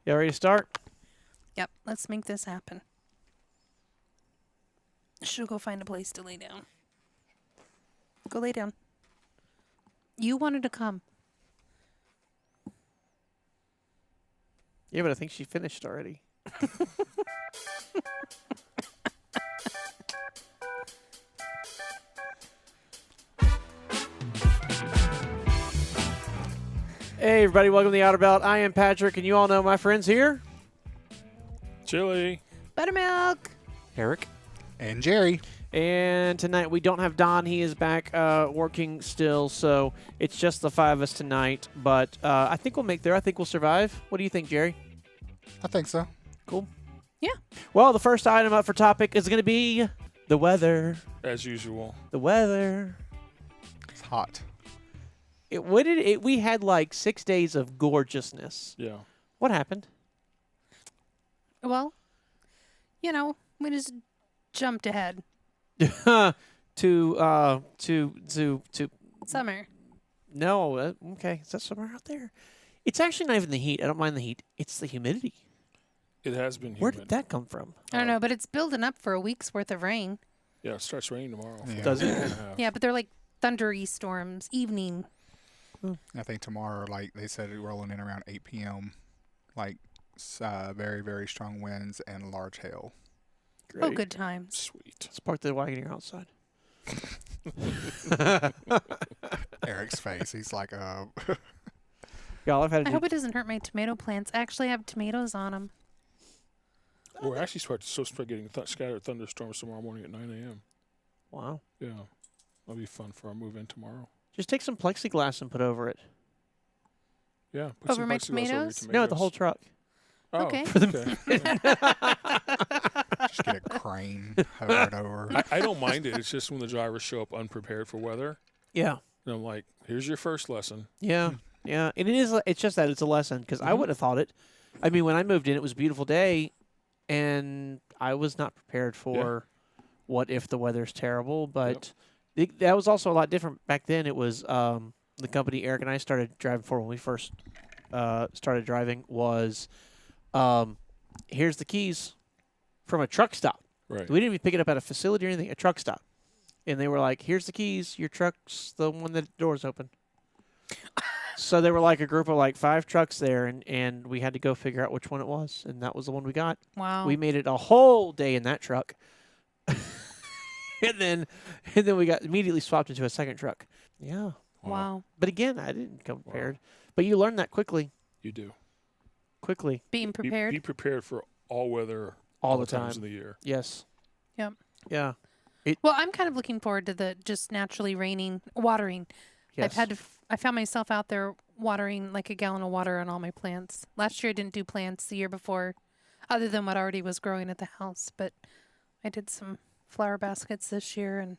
Y'all ready to start? Yep, let's make this happen. She'll go find a place to lay down. Go lay down. You wanted to come. Yeah, but I think she finished already. Hey, everybody. Welcome to the Outer Belt. I am Patrick, and you all know my friends here. Chili. Buttermilk. Eric. And Jerry. And tonight we don't have Don. He is back working still, so it's just the five of us tonight. But I think we'll make there. I think we'll survive. What do you think, Jerry? I think so. Cool. Yeah. Well, the first item up for topic is going to be the weather. As usual. The weather. It's hot. We had like 6 days of gorgeousness. Yeah. What happened? Well, we just jumped ahead. to Summer. No, okay. Is that somewhere out there? It's actually not even the heat. I don't mind the heat. It's the humidity. It has been humid. Where did that come from? I don't know, but it's building up for a week's worth of rain. Yeah, it starts raining tomorrow. Yeah. Does it? Yeah, but they're like thundery storms, evening. I think tomorrow, like they said, it's rolling in around 8 p.m. Like very, very strong winds and large hail. Great. Oh, good times. Sweet. Let's park the wagon here outside. Eric's face. He's like, Y'all, I've had to I do hope it doesn't hurt my tomato plants. I actually have tomatoes on them. We're actually supposed to start getting scattered thunderstorms tomorrow morning at 9 a.m. Wow. Yeah. That'll be fun for our move-in tomorrow. Just take some plexiglass and put over it. Yeah. Put Over some my plexiglass over your tomatoes? No, the whole truck. Oh, Okay. okay. just get a crane hovered over. I don't mind it. It's just when the drivers show up unprepared for weather. Yeah. And I'm like, here's your first lesson. Yeah. Yeah. And it's just that it's a lesson because I Mhm. wouldn't have thought it. I mean, when I moved in, it was a beautiful day, and I was not prepared for what if the weather's terrible. But that was also a lot different back then. It was the company Eric and I started driving for when we first started driving was here's the keys from a truck stop. Right. We didn't even pick it up at a facility or anything, a truck stop. And they were like, here's the keys. Your truck's the one that the door's open. So there were like a group of like 5 trucks there, and we had to go figure out which one it was. And that was the one we got. Wow. We made it a whole day in that truck. and then we got immediately swapped into a second truck. Yeah. Wow. But again, I didn't come prepared. But you learn that quickly. You do. Quickly. Being prepared. Be prepared for all weather All the times time. of the year. Yes. Yep. Yeah. Well, I'm kind of looking forward to the just naturally watering. Yes. I found myself out there watering like a gallon of water on all my plants. Last year I didn't do plants. The year before, other than what already was growing at the house, but I did some flower baskets this year and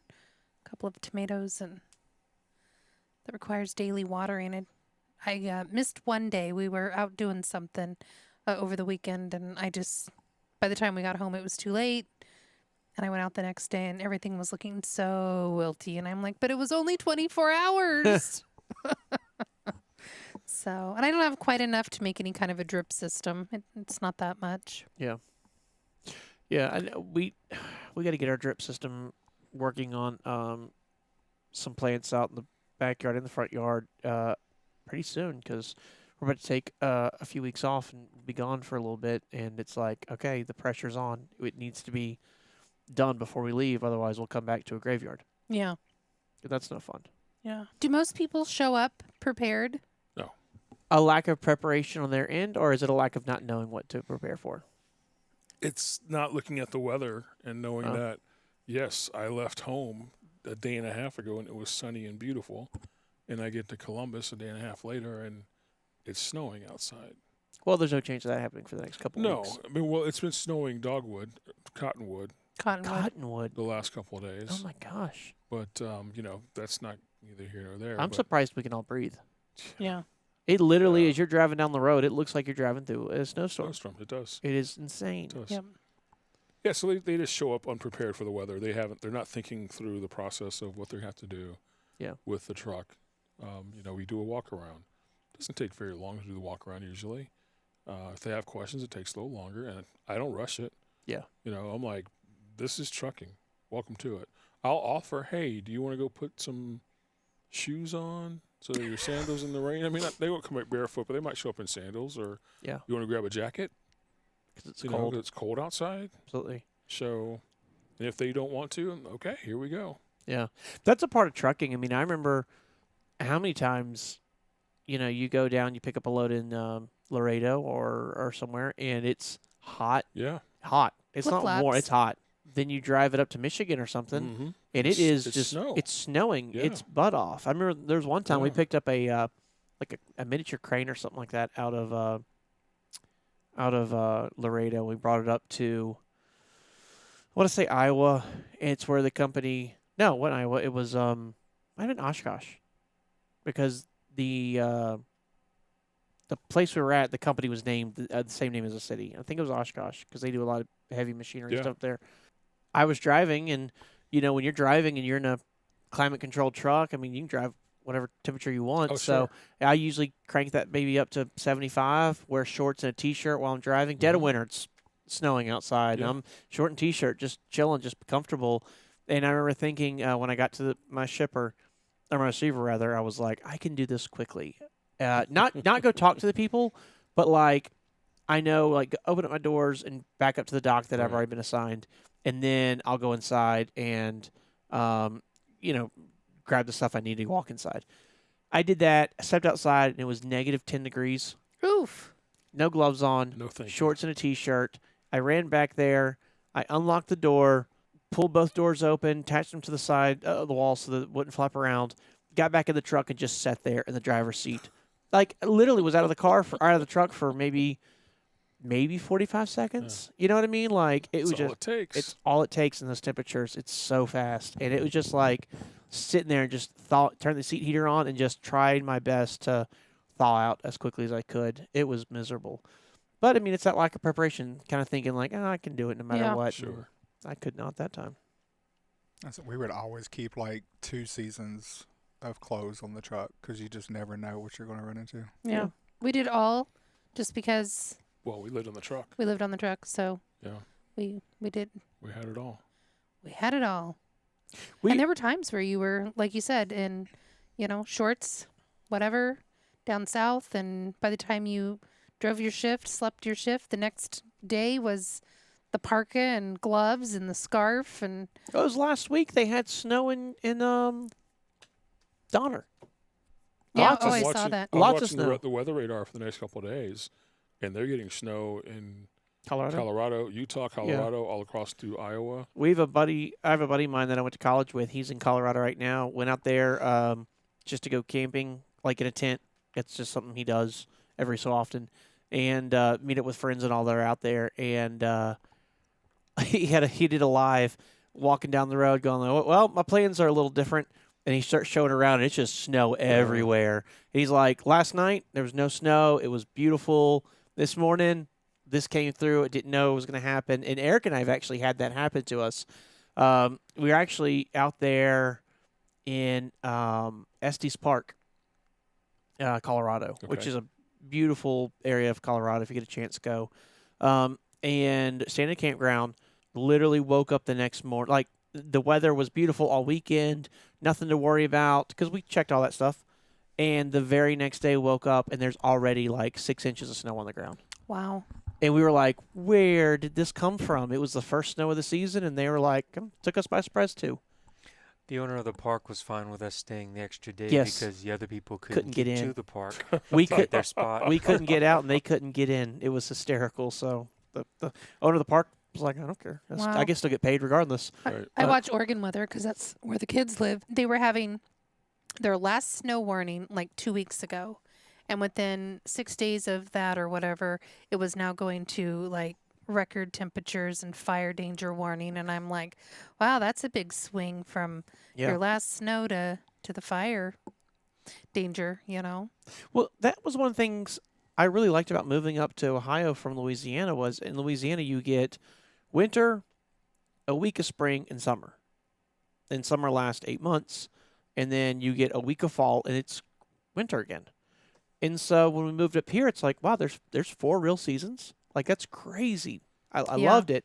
a couple of tomatoes, and that requires daily watering. I missed one day. We were out doing something over the weekend, and by the time we got home, it was too late. And I went out the next day, and everything was looking so wilty. And I'm like, but it was only 24 hours. So, and I don't have quite enough to make any kind of a drip system. It's not that much. Yeah. Yeah, and we got to get our drip system working on some plants out in the backyard, in the front yard, pretty soon because we're about to take a few weeks off and be gone for a little bit. And it's like, okay, the pressure's on. It needs to be done before we leave. Otherwise, we'll come back to a graveyard. Yeah. That's no fun. Yeah. Do most people show up prepared? No. A lack of preparation on their end, or is it a lack of not knowing what to prepare for? It's not looking at the weather and knowing that, yes, I left home a day and a half ago and it was sunny and beautiful. And I get to Columbus a day and a half later and it's snowing outside. Well, there's no change of that happening for the next couple of weeks. No. I mean, it's been snowing dogwood, cottonwood Cottonwood. the last couple of days. Oh, my gosh. But, that's not neither here nor there. I'm but surprised we can all breathe. Yeah. It literally, as you're driving down the road, it looks like you're driving through a snowstorm. Snowstorm, it does. It is insane. It does. Yep. Yeah, so they just show up unprepared for the weather. They're not thinking through the process of what they have to do with the truck. We do a walk around. It doesn't take very long to do the walk around usually. If they have questions, it takes a little longer, and I don't rush it. Yeah. I'm like, this is trucking. Welcome to it. I'll offer, hey, do you want to go put some shoes on so that your sandals in the rain? I mean, they won't come out barefoot, but they might show up in sandals. Or Yeah. you want to grab a jacket? Because it's You cold. know, 'cause it's cold outside. Absolutely. So, and if they don't want to, okay, here we go. Yeah. That's a part of trucking. I mean, I remember how many times, you go down, you pick up a load in Laredo or somewhere, and it's hot. Yeah. Hot. It's not warm. Flip-flops. It's hot. Then you drive it up to Michigan or something, Mm-hmm. and It's- it's it's just snow. it's snowing. Yeah. It's butt off. I remember there was one time we Yeah. picked up a miniature crane or something like that out of Laredo. We brought it up to I want to say Iowa. It's where the company what Iowa? It was might have been Oshkosh, because the place we were at, the company was named the same name as the city. I think it was Oshkosh because they do a lot of heavy machinery Yeah. stuff there. I was driving, and when you're driving and you're in a climate controlled truck, I mean, you can drive whatever temperature you want. Oh, So sure. I usually crank that baby up to 75, wear shorts and a t-shirt while I'm driving. Dead of Mhm. winter, it's snowing outside. Yeah. And I'm short and t-shirt, just chilling, just comfortable. And I remember thinking when I got to my shipper, or my receiver rather, I was like, I can do this quickly. Not go talk to the people, but like I know, like, open up my doors and back up to the dock that I've Right. already been assigned, and then I'll go inside and grab the stuff I need to walk inside. I did that. I stepped outside, and it was negative 10 degrees. Oof. No gloves on, No thank you. shorts and a t-shirt. I ran back there. I unlocked the door, pulled both doors open, attached them to the side of the wall so that it wouldn't flap around. Got back in the truck and just sat there in the driver's seat. Like, literally was out of the truck for maybe 45 seconds. You know what I mean? Like, it That's was all just it takes. it's all it takes in those temperatures. It's so fast, and it was just like sitting there and just turn the seat heater on and just tried my best to thaw out as quickly as I could. It was miserable, but I mean, it's that lack of preparation, kind of thinking like, I can do it no matter Yeah. what. Sure. I could not that time. We would always keep like 2 seasons of clothes on the truck because you just never know what you're going to run into. Yeah. We did all just because Well, we lived in the truck. we lived on the truck, so Yeah. we did. We had it all. We had it all. We- And there were times where you were, like you said, in, shorts, whatever, down south, and by the time you drove your shift, slept your shift, the next day was the parka and gloves and the scarf and It was last week. They had snow in Donner. yeah. Lots Oh, of- I saw watching- that. I was Lots of watching snow. the weather radar for the next couple of days, and they're getting snow in Colorado. Colorado, Utah, Colorado, all across to Iowa. I have a buddy of mine that I went to college with. He's in Colorado right now. Went out there just to go camping, like in a tent. It's just something he does every so often, and meet up with friends and all that are out there. And he did a live walking down the road, going, "Well, my plans are a little different." And he starts showing around, and it's just snow everywhere. He's like, "Last night there was no snow. It was beautiful. This morning, this came through. I didn't know it was going to happen." And Eric and I have actually had that happen to us. We were actually out there in Estes Park, Colorado, which Okay. is a beautiful area of Colorado. If you get a chance, go. And staying at a campground. Literally woke up the next morning. Like, the weather was beautiful all weekend. Nothing to worry about because we checked all that stuff. And the very next day, woke up and there's already like 6 inches of snow on the ground. Wow. And we were like, where did this come from? It was the first snow of the season, and they were like, took us by surprise too. The owner of the park was fine with us staying the extra day Yes. because the other people Couldn't couldn't get get in. to the park. We to get could their spot. we couldn't get out, and they couldn't get in. It was hysterical. So the owner of the park was like, I don't care. Wow. I can still get paid regardless. Right. I watch Oregon weather because that's where the kids live. They were having their last snow warning like 2 weeks ago. And within 6 days of that or whatever, it was now going to like record temperatures and fire danger warning. And I'm like, wow, that's a big swing from Yeah. your last snow to the fire danger, Well, that was one of the things I really liked about moving up to Ohio from Louisiana was in Louisiana you get winter, a week of spring, and summer. And summer lasts 8 months, and then you get a week of fall, and it's winter again. And so when we moved up here, it's like, wow, there's 4 real seasons. Like, that's crazy. I Yeah. loved it.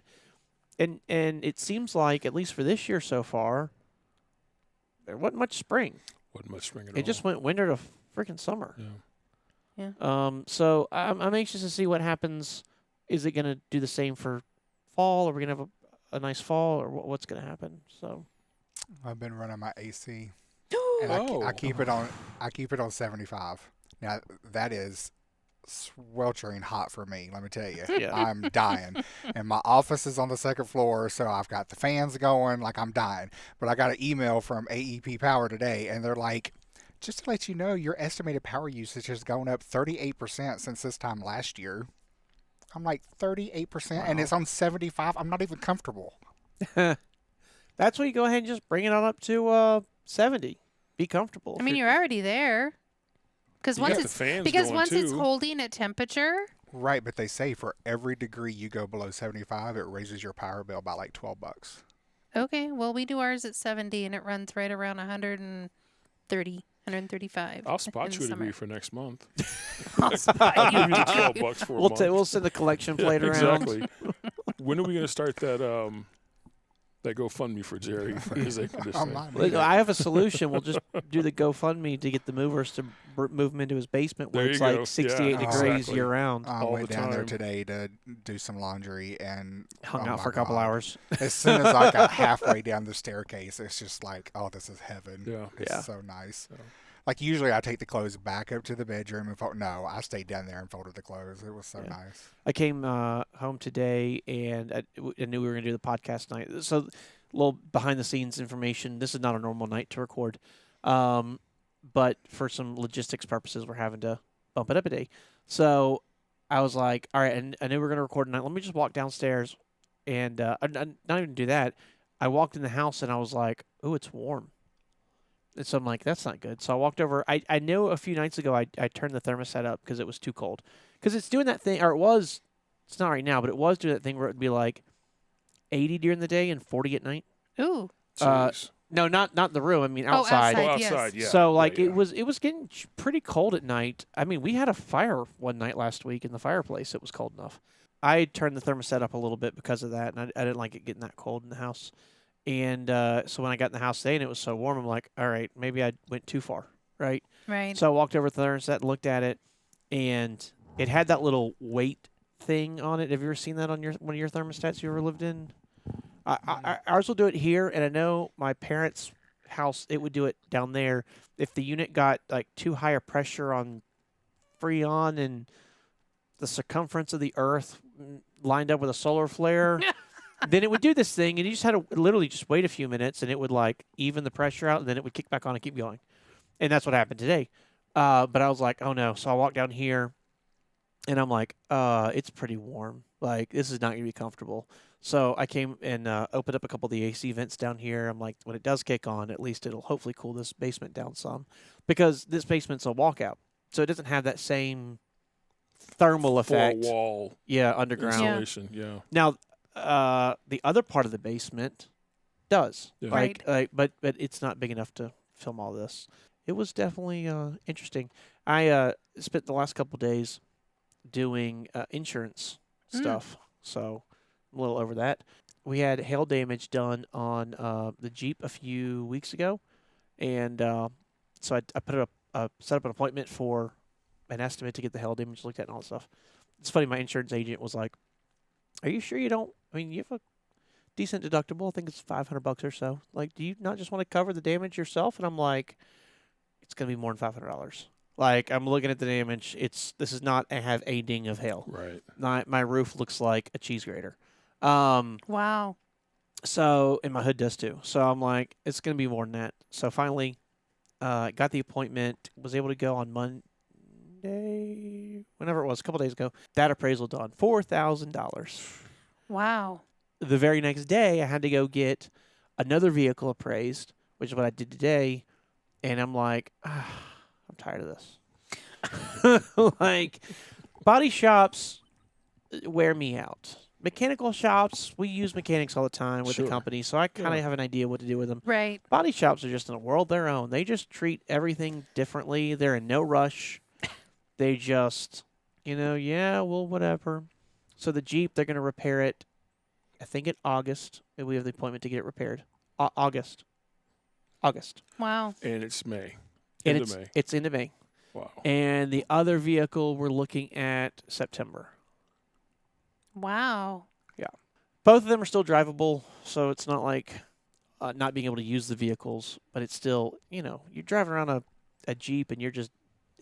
And it seems like, at least for this year so far, there wasn't much spring. Wasn't much spring at all. It just went winter to freaking summer. Yeah. So I'm anxious to see what happens. Is it going to do the same for fall? Are we going to have a nice fall, or what's going to happen? So I've been running my AC, and Oh. I keep it on. I keep it on 75. Now that is sweltering hot for me. Let me tell you, Yeah. I'm dying. And my office is on the 2nd floor, so I've got the fans going. Like, I'm dying. But I got an email from AEP Power today, and they're like, just to let you know, your estimated power usage has gone up 38% since this time last year. I'm like, 38%, and Wow. it's on 75. I'm not even comfortable. that's where you go ahead and just bring it on up to 70. Be comfortable. I mean, you're already there. Because You once got the it's fans because going, once it's too. holding at temperature, Right, but they say for every degree you go below 75, it raises your power bill by like $12. okay. Well, we do ours at 70, and it runs right around 130, 135. I'll spot in you a summer. degree for next month. I'll spot I'll you. give you $12 for a month. we'll send the collection Yeah, plate around. exactly. When are we going to start that that GoFundMe for Jerry for his air I'm conditioning? not Well, either. I have a solution. We'll just do the GoFundMe to get the movers to move him into his basement where There it's you go. like 68 Yeah, degrees exactly. year round. I all went the down there time. today to do some laundry and Hung oh out my for a couple God. hours. As soon as I got halfway down the staircase, it's just like, oh, this is heaven. Yeah. It's Yeah. so nice. Yeah. Like, usually I take the clothes back up to the bedroom and fold. No, I stayed down there and folded the clothes. It was so Yeah. nice. I came home today and I knew we were going to do the podcast night. So, a little behind the scenes information. This is not a normal night to record. But for some logistics purposes, we're having to bump it up a day. So, I was like, all right, and I knew we were going to record tonight. Let me just walk downstairs and not even do that. I walked in the house and I was like, oh, it's warm. And so I'm like, that's not good. So I walked over. I knew a few nights ago I turned the thermostat up because it was too cold. Because it's doing that thing, or it was, it's not right now, but it was doing that thing where it would be like 80 during the day and 40 at night. Ooh. Jeez. No, not in the room. I mean Oh, outside. Oh, yes. outside, yeah. So like Yeah, it was getting pretty cold at night. I mean, we had a fire one night last week in the fireplace. It was cold enough. I turned the thermostat up a little bit because of that, and I didn't like it getting that cold in the house. And so when I got in the house today and it was so warm, I'm like, all right, maybe I went too far, right? Right. So I walked over to the thermostat and looked at it, and it had that little weight thing on it. Have you ever seen that on one of your thermostats you ever lived in? Ours will do it here, and I know my parents' house, it would do it down there. If the unit got like too high a pressure on Freon and the circumference of the Earth lined up with a solar flare, then it would do this thing, and you just had to literally just wait a few minutes, and it would like even the pressure out, and then it would kick back on and keep going. And that's what happened today. But I was like, oh no. So I walked down here, and I'm like, it's pretty warm. Like, this is not going to be comfortable. So I came and opened up a couple of the AC vents down here. I'm like, when it does kick on, at least it'll hopefully cool this basement down some. Because this basement's a walkout. So it doesn't have that same thermal effect. Four wall Yeah, underground. Yeah. insulation. Yeah. Now, the other part of the basement does. Yeah. Right. But it's not big enough to film all this. It was definitely interesting. I spent the last couple days doing insurance stuff, so I'm a little over that. We had hail damage done on the Jeep a few weeks ago, and so I put set up an appointment for an estimate to get the hail damage looked at and all that stuff. It's funny, my insurance agent was like, "Are you sure you don't? I mean, you have a decent deductible. I think it's $500 or so. Like, do you not just want to cover the damage yourself?" And I'm like, "It's gonna be more than $500. Like, I'm looking at the damage. This is not have a ding of hail. Right. My roof looks like a cheese grater. Wow. So, and my hood does too. So I'm like, it's gonna be more than that. So finally, got the appointment. Was able to go on Monday, whenever it was, a couple days ago. That appraisal done, $4,000. Wow. The very next day, I had to go get another vehicle appraised, which is what I did today. And I'm like, I'm tired of this. Like, body shops wear me out. Mechanical shops, we use mechanics all the time with the Sure. company, so I kind of Yeah. have an idea what to do with them. Right. Body shops are just in a world of their own. They just treat everything differently. They're in no rush. They just, yeah, well, whatever. So the Jeep, they're going to repair it, I think in August. And we have the appointment to get it repaired. August. Wow. And it's May. And End of May. it's into May. Wow. And the other vehicle, we're looking at September. Wow. Both of them are still drivable, so it's not like not being able to use the vehicles, but it's still, you're driving around a Jeep and you're just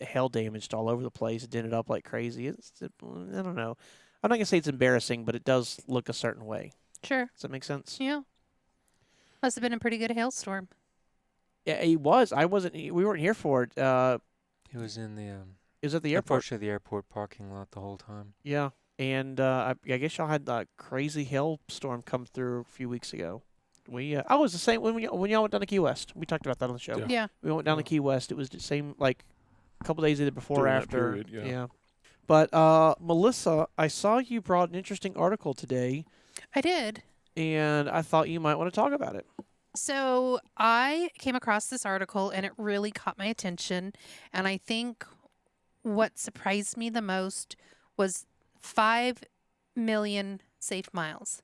hail damaged all over the place, dented up like crazy. I don't know. I'm not going to say it's embarrassing, but it does look a certain way. Sure. Does that make sense? Yeah. Must have been a pretty good hailstorm. Yeah, it was. We weren't here for it. He was in the It was at the airport. unfortunately the airport parking lot the whole time. Yeah. And I guess y'all had a crazy hailstorm come through a few weeks ago. It was the same when y'all went down to Key West. We talked about that on the show. Yeah. Yeah. We went down to Yeah. Key West. It was the same, like, a couple days either before or During that after. period, yeah. But Melissa, I saw you brought an interesting article today, I did. and I thought you might want to talk about it. So I came across this article and it really caught my attention. And I think what surprised me the most was 5 million safe miles.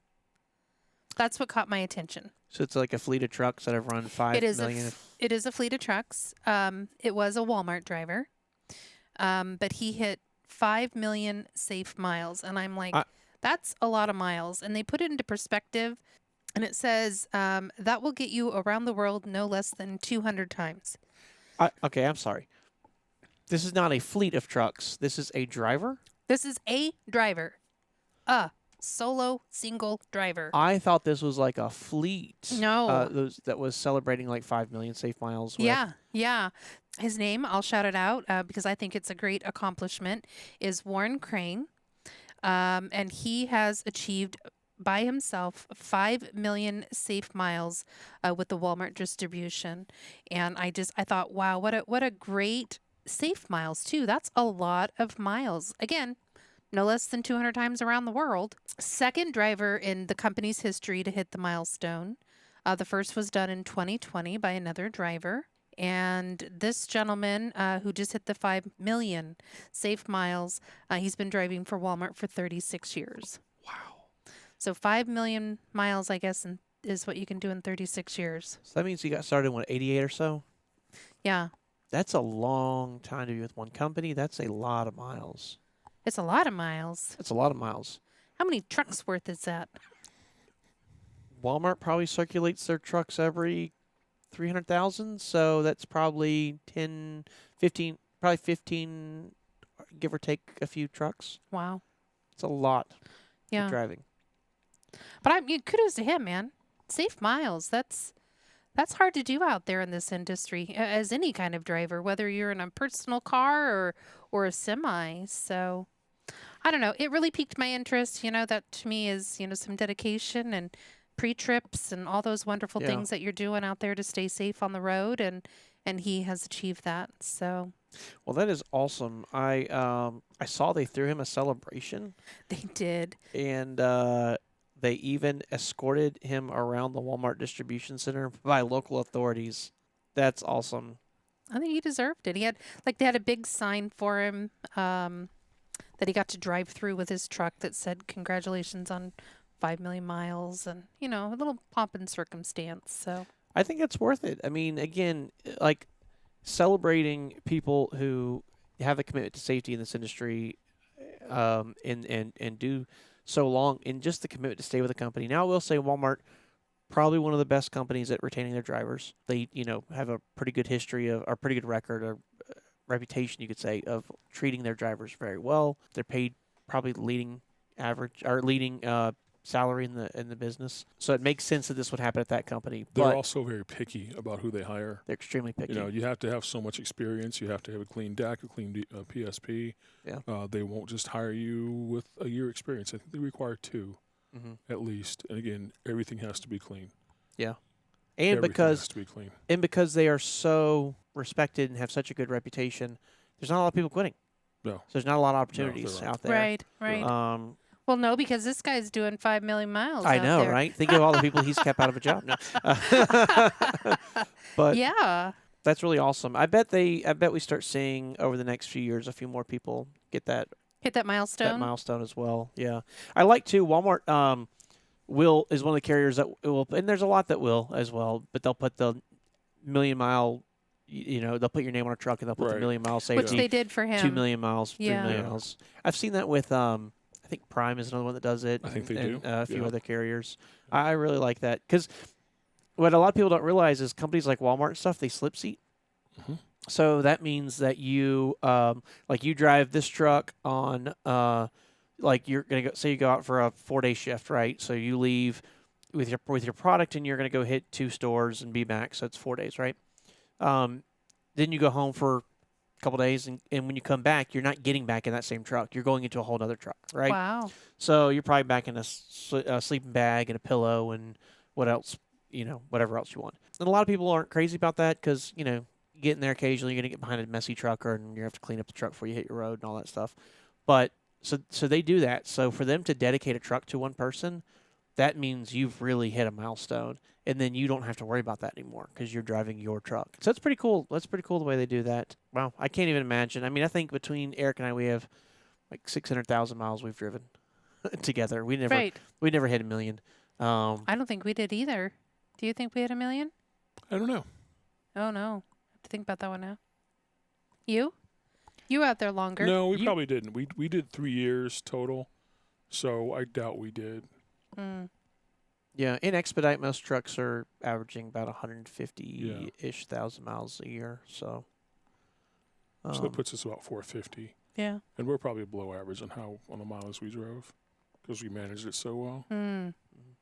That's what caught my attention. So it's like a fleet of trucks that have run 5 It is million. it is a fleet of trucks. It was a Walmart driver, but he hit 5 million safe miles, and I'm like, that's a lot of miles. And they put it into perspective, and it says that will get you around the world no less than 200 times. Okay, I'm sorry. This is not a fleet of trucks. This is a driver? This is a driver, a solo single driver. I thought this was like a fleet. No. That was celebrating like 5 million safe miles. With. Yeah. His name, I'll shout it out because I think it's a great accomplishment, is Warren Crane. And he has achieved by himself 5 million safe miles with the Walmart distribution. And I thought, wow, what a great safe miles too. That's a lot of miles. Again, no less than 200 times around the world. Second driver in the company's history to hit the milestone. The first was done in 2020 by another driver. And this gentleman who just hit the 5 million safe miles, he's been driving for Walmart for 36 years. Wow. So 5 million miles, I guess, is what you can do in 36 years. So that means you got started in, 88 or so? Yeah. That's a long time to be with one company. That's a lot of miles. It's a lot of miles. That's a lot of miles. How many trucks worth is that? Walmart probably circulates their trucks every 300,000, so that's probably 15, give or take a few trucks. Wow. It's a lot Yeah. for driving. But kudos to him, man. Safe miles. That's hard to do out there in this industry as any kind of driver, whether you're in a personal car or a semi. So I don't know. It really piqued my interest. That to me is, some dedication and pre-trips and all those wonderful things that you're doing out there to stay safe on the road. And he has achieved that. So Well, that is awesome. I saw they threw him a celebration, they did. and they even escorted him around the Walmart distribution center by local authorities. That's awesome. I think he deserved it. He had they had a big sign for him that he got to drive through with his truck that said "Congratulations on 5 million miles," and a little pomp and circumstance. So I think it's worth it. I mean, again, like celebrating people who have a commitment to safety in this industry, and do so long, and just the commitment to stay with the company. Now, I will say Walmart, probably one of the best companies at retaining their drivers. They, have a pretty good history or pretty good record or reputation, you could say, of treating their drivers very well. They're paid probably leading salary in the business. So it makes sense that this would happen at that company. They're But also very picky about who they hire. they're extremely picky. You have to have so much experience. You have to have a clean DAC, a clean PSP. Yeah. They won't just hire you with a year experience. I think they require 2 at least. And again, everything has to be clean. And Everything because has to be clean. they are so respected and have such a good reputation, there's not a lot of people quitting. No. So there's not a lot of there opportunities aren't. out there. right. Um, Well, no, because this guy's doing 5 million miles. I out know, there. right? Think of all the people he's kept out of a job. No. But Yeah. That's really awesome. I bet we start seeing over the next few years a few more people get that Hit that milestone. milestone as well. Yeah, I like too. Walmart will is one of the carriers that will, and there's a lot that will as well. But they'll put the million mile, they'll put your name on a truck and they'll put the Right. million mile Which safety. they did for him. 2 million miles, 3 Yeah. million Yeah. miles. I've seen that with I think Prime is another one that does it. I think they and, do. a few Yeah. other carriers. I really like that because what a lot of people don't realize is companies like Walmart and stuff, they slip seat. Mhm. So that means that you like you drive this truck on like you're gonna go, say you go out for a 4-day shift, right? So you leave with your product and you're gonna go hit 2 stores and be back. So it's 4 days, right? Then you go home for a couple days, and when you come back, you're not getting back in that same truck. You're going into a whole other truck, right? Wow. So you're probably back in a sleeping bag and a pillow and what else, whatever else you want. And a lot of people aren't crazy about that because, you get in there occasionally, you're going to get behind a messy trucker and you have to clean up the truck before you hit your road and all that stuff. But so they do that. So for them to dedicate a truck to one person, that means you've really hit a milestone. And then you don't have to worry about that anymore because you're driving your truck. So that's pretty cool. That's pretty cool the way they do that. Wow, I can't even imagine. I mean, I think between Eric and I, we have like 600,000 miles we've driven together. We never hit 1 million. I don't think we did either. Do you think we had 1 million? I don't know. Oh no. I have to think about that one now. You? You were out there longer. No, we probably didn't. We did 3 years total, so I doubt we did. Mm. Yeah, in Expedite, most trucks are averaging about 150-ish thousand miles a year. So So that puts us about 450, Yeah. and we're probably below average on the miles we drove because we managed it so well. Mm.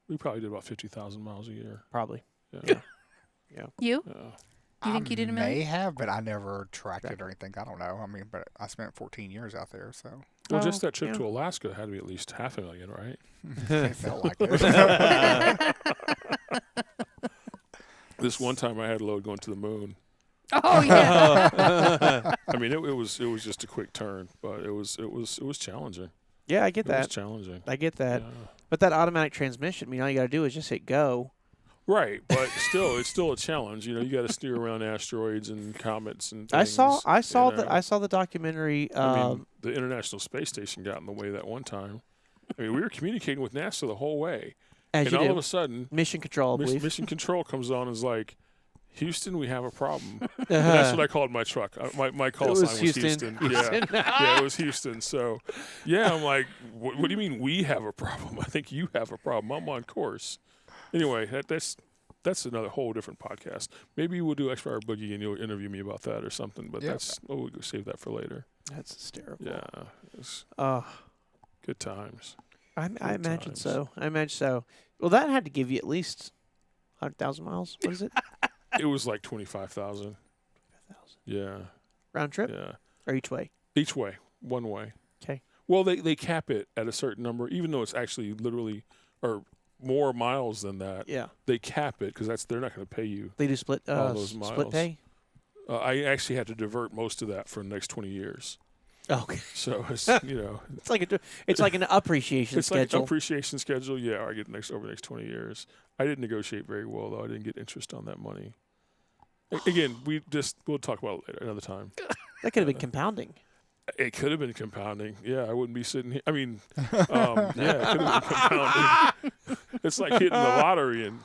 We probably did about 50,000 miles a year. probably. Yeah. You? Yeah. Do you think you did 1 million? May have, but I never tracked it or anything. I don't know. I mean, but I spent 14 years out there, so Well, just that trip yeah. to Alaska had to be at least 500,000, right? it felt like it. This one time I had a load going to the moon. Oh yeah. I mean, it was just a quick turn, but it was challenging. Yeah, I get It was that. challenging. I get that. Yeah. But that automatic transmission, all you got to do is just hit go. Right, but still, it's still a challenge. You got to steer around asteroids and comets and I things. saw the documentary. I mean, the International Space Station got in the way that one time. I mean, we were communicating with NASA the whole way, as and you all do. of a sudden, Mission control, I believe. Mission Control comes on and is like, "Houston, we have a problem." And that's what I called my truck. My call It sign was was Houston. Houston. Yeah, it was Houston. So, yeah, I'm like, what do you mean we have a problem? I think you have a problem. I'm on course. Anyway, that's another whole different podcast. Maybe we'll do X-Fire Boogie and you'll interview me about that or something. But we'll save that for later. That's hysterical. Yeah, it's Uh, good times. I imagine times. so. I imagine so. Well, that had to give you at least 100,000 miles. What is it? It was like 25,000. 5,000. Yeah, Round trip yeah. or each way? Each way, one way. 'Kay. Well, they cap it at a certain number, even though it's actually literally or more miles than that. Yeah. They cap it because they're not going to pay you. They do split All those split miles. pay. I actually had to divert most of that for the next 20 years. Oh, okay. So it's It's like an appreciation it's like schedule. an appreciation schedule. Yeah, I get over the next 20 years. I didn't negotiate very well though. I didn't get interest on that money. Again, we'll talk about it later another time. That could have been compounding. It could have been compounding. Yeah, I wouldn't be sitting here. I mean, yeah, it could have been compounding. It's like hitting the lottery and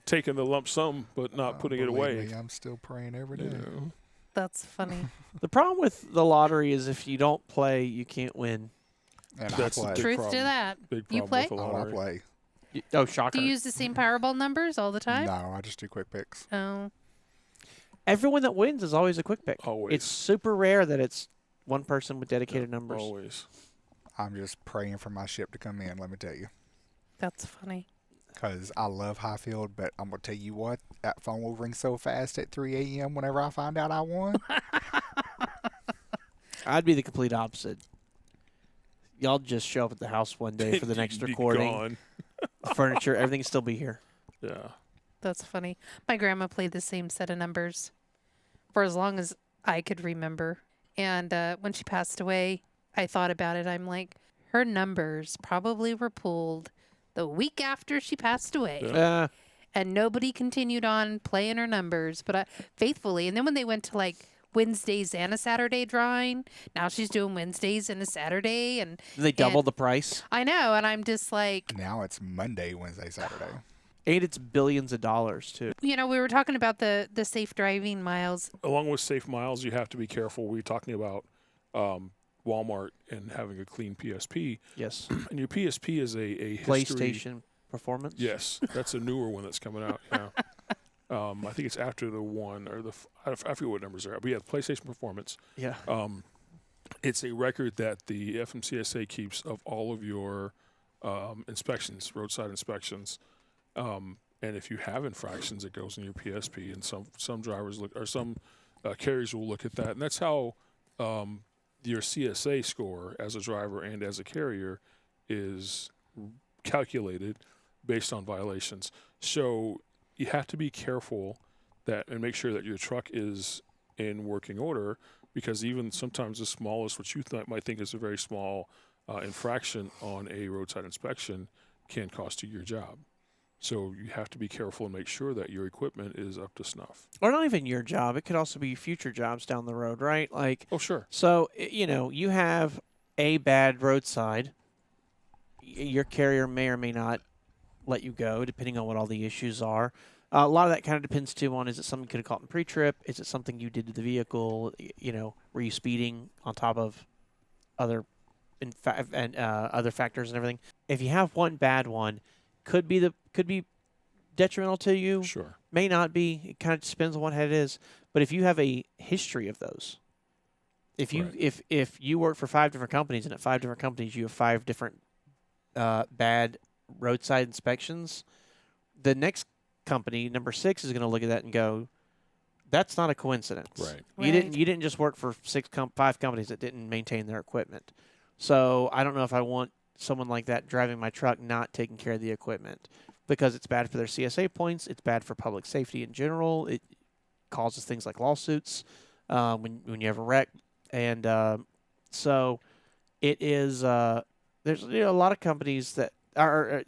taking the lump sum, but not putting it Believe away. me, I'm still praying every day. You know? That's funny. The problem with the lottery is if you don't play, you can't win. And That's I the play. big Truth problem. to that. Big You problem play? with the Oh, I lottery. play. Oh, shocker. Do you use the same Powerball numbers all the time? No, I just do quick picks. Oh. Everyone that wins is always a quick pick. Always. It's super rare that it's one person with dedicated numbers. Always. I'm just praying for my ship to come in, let me tell you. That's funny. Because I love Hyfield, but I'm going to tell you what, that phone will ring so fast at 3 a.m. whenever I find out I won. I'd be the complete opposite. Y'all just show up at the house one day for the next Be recording. gone. The furniture, everything still be here. Yeah. That's funny. My grandma played the same set of numbers for as long as I could remember. And when she passed away, I thought about it. I'm like, her numbers probably were pulled the week after she passed away. Yeah. and nobody continued on playing her numbers, but faithfully. And then when they went to like Wednesdays and a Saturday drawing, now she's doing Wednesdays and a Saturday, and They doubled the price, I know, and I'm just like, Now it's Monday, Wednesday, Saturday. and it's billions of dollars too. we were talking about the safe driving miles. Along with safe miles, you have to be careful. We're talking about Walmart and having a clean PSP. Yes, And your PSP is a history. PlayStation Performance. Yes, that's a newer one that's coming out. Yeah. I think it's after the one or I forget what numbers are. But yeah, PlayStation Performance. Yeah. It's a record that the FMCSA keeps of all of your inspections, roadside inspections. And if you have infractions, it goes in your PSP. And some drivers look, or some carriers will look at that. And that's how your CSA score as a driver and as a carrier is calculated based on violations. So you have to be careful that and make sure that your truck is in working order, because even sometimes the smallest, what you might think is a very small infraction on a roadside inspection can cost you your job. So you have to be careful and make sure that your equipment is up to snuff. Or not even your job. It could also be future jobs down the road, right? Like, Oh, sure. so, you have a bad roadside. Your carrier may or may not let you go, depending on what all the issues are. A lot of that kind of depends, too, on is it something you could have caught in pre-trip? Is it something you did to the vehicle? Were you speeding on top of other other factors and everything? If you have one bad one, could be detrimental to you. Sure. May not be. It kind of depends on what it is. But if you have a history of those, if you work for 5 different companies and at 5 different companies you have 5 different bad roadside inspections, the next company, number 6, is going to look at that and go, "That's not a coincidence. Right. You didn't just work for 5 companies that didn't maintain their equipment. So I don't know if I want someone like that driving my truck not taking care of the equipment, because it's bad for their CSA points. It's bad for public safety in general. It causes things like lawsuits when you have a wreck, and so it is. There's a lot of companies that are.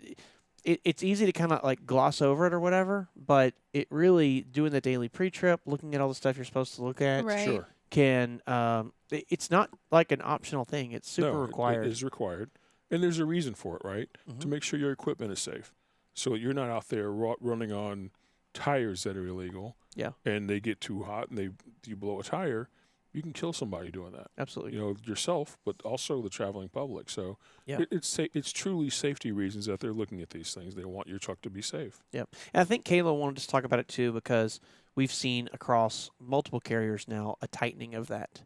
It's easy to kind of like gloss over it or whatever, but it really doing the daily pre-trip, looking at all the stuff you're supposed to look at, Right. Sure. can. It's not like an optional thing. It's super No, required. It is required. And there's a reason for it, right? Mhm. To make sure your equipment is safe. So you're not out there running on tires that are illegal. Yeah. And they get too hot and you blow a tire, you can kill somebody doing that. Absolutely. Yourself, but also the traveling public. So Yeah. it's truly safety reasons that they're looking at these things. They want your truck to be safe. Yep. And I think Kayla wanted to talk about it too, because we've seen across multiple carriers now a tightening of that,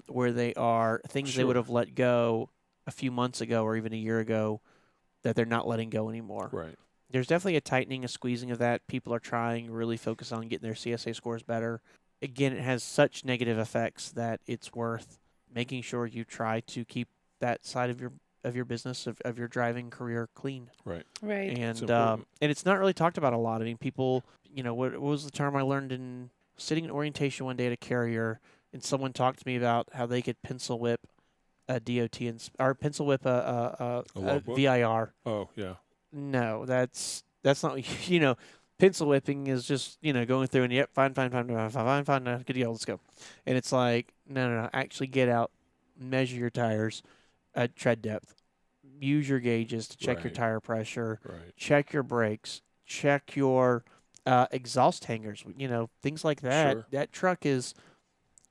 where they are things they would Sure. have let go a few months ago or even a year ago that they're not letting go anymore. Right. There's definitely a tightening, a squeezing of that. People are trying really focus on getting their CSA scores better. Again, it has such negative effects that it's worth making sure you try to keep that side of your business of your driving career clean. Right. Right. It's And important. it's not really talked about a lot. I mean, people, what was the term I learned in sitting in orientation one day at a carrier, and someone talked to me about how they could pencil whip a DOT or pencil whip a logbook? VIR. Oh, yeah. No, that's not pencil whipping is just going through and yep, fine, good deal, let's go. And it's like no, actually get out, measure your tires at tread depth, use your gauges to check your Right. tire pressure, Right. check your brakes, check your exhaust hangers, things like that. Sure. That truck is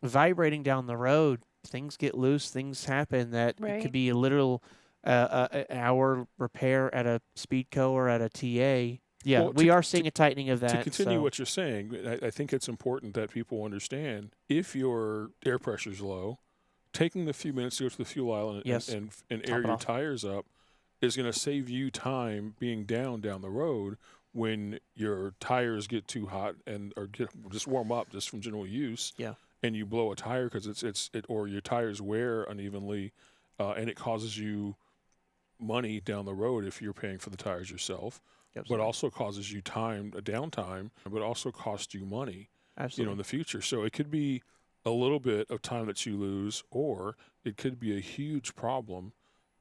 vibrating down the road. Things get loose, things happen that it Right. could be a literal an hour repair at a Speedco or at a TA. Yeah, Well, we are seeing a tightening of that. To continue so- what you're saying, I think it's important that people understand if your air pressure is low, taking the few minutes to go to the fuel aisle and, Yes. and Top air it your off. tires up is going to save you time being down the road when your tires get too hot or just warm up just from general use. Yeah. And you blow a tire because or your tires wear unevenly, and it causes you money down the road if you're paying for the tires yourself. But Absolutely. also causes you downtime, but also costs you money, Absolutely. in the future. So it could be a little bit of time that you lose, or it could be a huge problem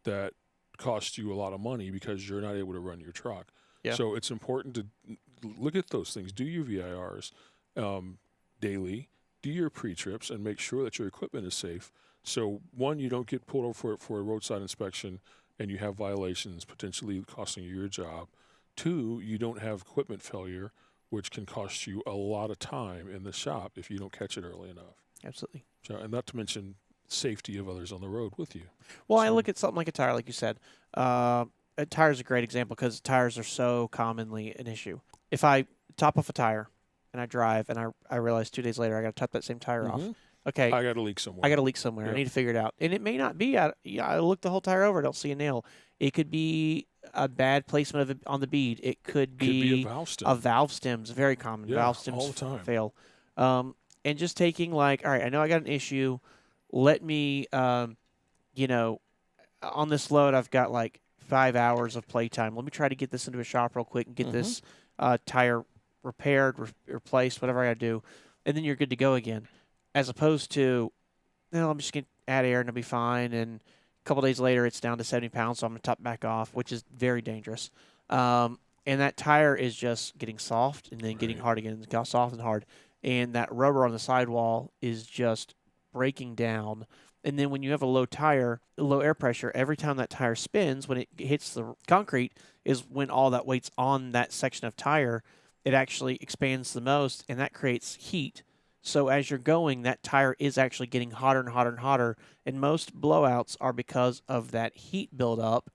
that costs you a lot of money because you're not able to run your truck. Yeah. So it's important to look at those things. Do your VIRs daily. Do your pre-trips and make sure that your equipment is safe. So one, you don't get pulled over for a roadside inspection and you have violations potentially costing you your job. Two, you don't have equipment failure, which can cost you a lot of time in the shop if you don't catch it early enough. Absolutely. So, and not to mention safety of others on the road with you. Well, I So- look at something like a tire, like you said. A tire is a great example because tires are so commonly an issue. If I top off a tire and I drive and I realize 2 days later I got to top that same tire off. Mhm. Okay, I got a leak somewhere. I got a leak somewhere. I Yep. need to figure it out. And it may not be. I look the whole tire over. I don't see a nail. It could be a bad placement of it on the bead. It could be be a valve stem. a valve stem's very common. Yeah, Valve stems all the time. fail. And just taking like, all right, I know I got an issue. Let me, you know, on this load, I've got like 5 hours of playtime. Let me try to get this into a shop real quick and get this tire repaired, replaced, whatever I got to do. And then you're good to go again. As opposed to, no, I'm just going to add air and it'll be fine. And a couple days later, it's down to 70 pounds, so I'm going to top back off, which is very dangerous. And that tire is just getting soft and then getting Right. hard again. It got soft and hard. And that rubber on the sidewall is just breaking down. And then when you have a low tire, low air pressure, every time that tire spins, when it hits the concrete, is when all that weight's on that section of tire, it actually expands the most, and that creates heat. So as you're going, that tire is actually getting hotter and hotter and hotter, and most blowouts are because of that heat buildup,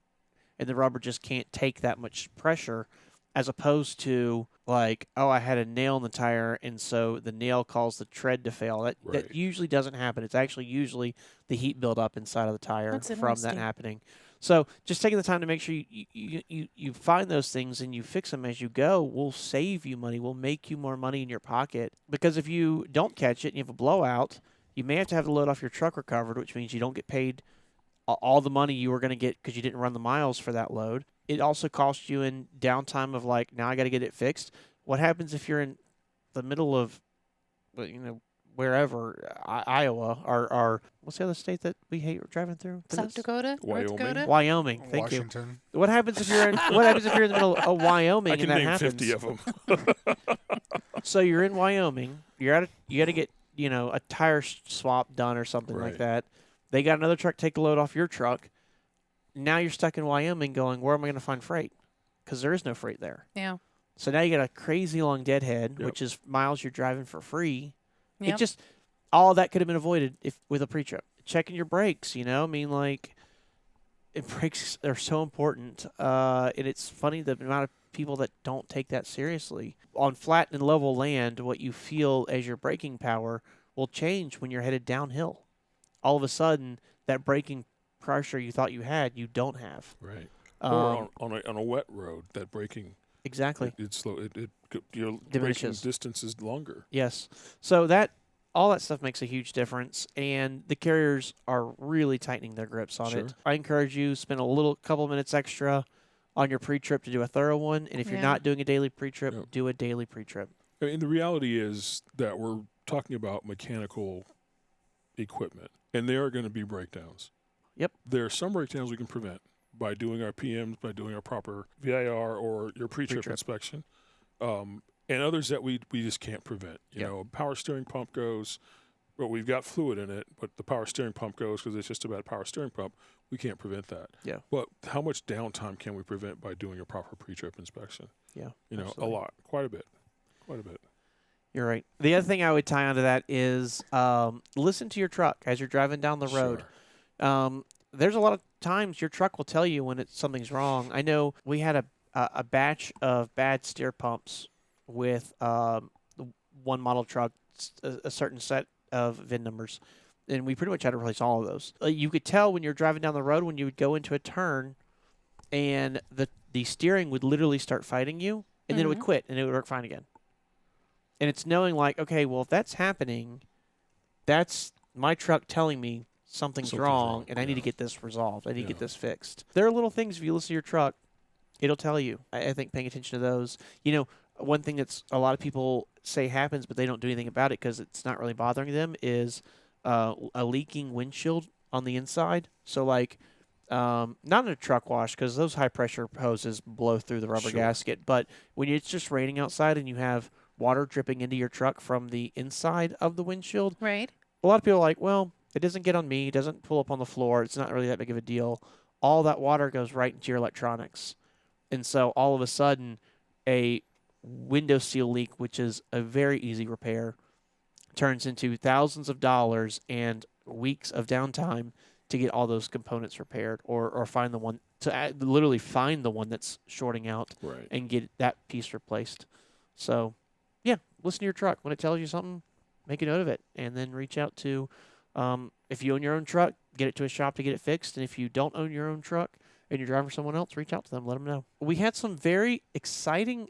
and the rubber just can't take that much pressure, as opposed to like, oh, I had a nail in the tire, and so the nail caused the tread to fail. That Right. usually doesn't happen. It's actually usually the heat buildup inside of the tire That's from that interesting. happening. So just taking the time to make sure you find those things and you fix them as you go will save you money, will make you more money in your pocket. Because if you don't catch it and you have a blowout, you may have to have the load off your truck recovered, which means you don't get paid all the money you were going to get because you didn't run the miles for that load. It also costs you in downtime of like, now I got to get it fixed. What happens if you're in the middle of, wherever, Iowa, or what's the other state that we hate driving through? South Dakota, North Wyoming. Dakota. Wyoming. Thank you. Washington. What happens if you're in the middle of Wyoming I can and that name happens? 50 of them. So you're in Wyoming. You got to get a tire swap done or something like Right. that. They got another truck take a load off your truck. Now you're stuck in Wyoming, going, where am I going to find freight? Because there is no freight there. Yeah. So now you got a crazy long deadhead, Yep. which is miles you're driving for free. Yep. It just all that could have been avoided with a pre-trip. Checking your brakes, brakes are so important. And it's funny the amount of people that don't take that seriously. On flat and level land, what you feel as your braking power will change when you're headed downhill. All of a sudden, that braking pressure you thought you had, you don't have. Right. Um, Or on a wet road, that braking, exactly. it's slow. Your braking Diminishes. distance is longer. Yes. So all that stuff makes a huge difference, and the carriers are really tightening their grips on Sure. it. I encourage you spend a couple minutes extra on your pre-trip to do a thorough one, and if you're Yeah. not doing a daily pre-trip, Yep. do a daily pre-trip. I mean, the reality is that we're talking about mechanical equipment, and there are going to be breakdowns. Yep. There are some breakdowns we can prevent by doing our PMs, by doing our proper VIR or your pre-trip Pre-trip. inspection, and others that we just can't prevent. You Yep. know, power steering pump goes, but we've got fluid in it, but the power steering pump goes because it's just about power steering pump. We can't prevent that. Yeah. But how much downtime can we prevent by doing a proper pre-trip inspection? Yeah. You know, absolutely. a lot, quite a bit. You're right. The other thing I would tie onto that is listen to your truck as you're driving down the road. Sure. There's a lot of times your truck will tell you when something's wrong. I know we had a batch of bad steer pumps with one model truck, a certain set of VIN numbers, and we pretty much had to replace all of those. You could tell when you're driving down the road when you would go into a turn, and the steering would literally start fighting you, and then it would Mhm. quit, and it would work fine again. And it's knowing like, okay, well, if that's happening, that's my truck telling me something's wrong, and I need to yeah. get this resolved. I need to get Yeah. this fixed. There are little things if you listen to your truck, it'll tell you. I think paying attention to those. One thing that's a lot of people say happens, but they don't do anything about it because it's not really bothering them is a leaking windshield on the inside. So like not in a truck wash because those high pressure hoses blow through the rubber Sure. gasket. But when it's just raining outside and you have water dripping into your truck from the inside of the windshield, Right. a lot of people are like, well, it doesn't get on me, it doesn't pull up on the floor, it's not really that big of a deal. All that water goes right into your electronics. And so all of a sudden, a window seal leak, which is a very easy repair, turns into thousands of dollars and weeks of downtime to get all those components repaired or find the one to literally find the one that's shorting out Right. and get that piece replaced. So, yeah, listen to your truck. When it tells you something, make a note of it and then reach out to, if you own your own truck, get it to a shop to get it fixed. And if you don't own your own truck and you're driving for someone else, reach out to them, let them know. We had some very exciting,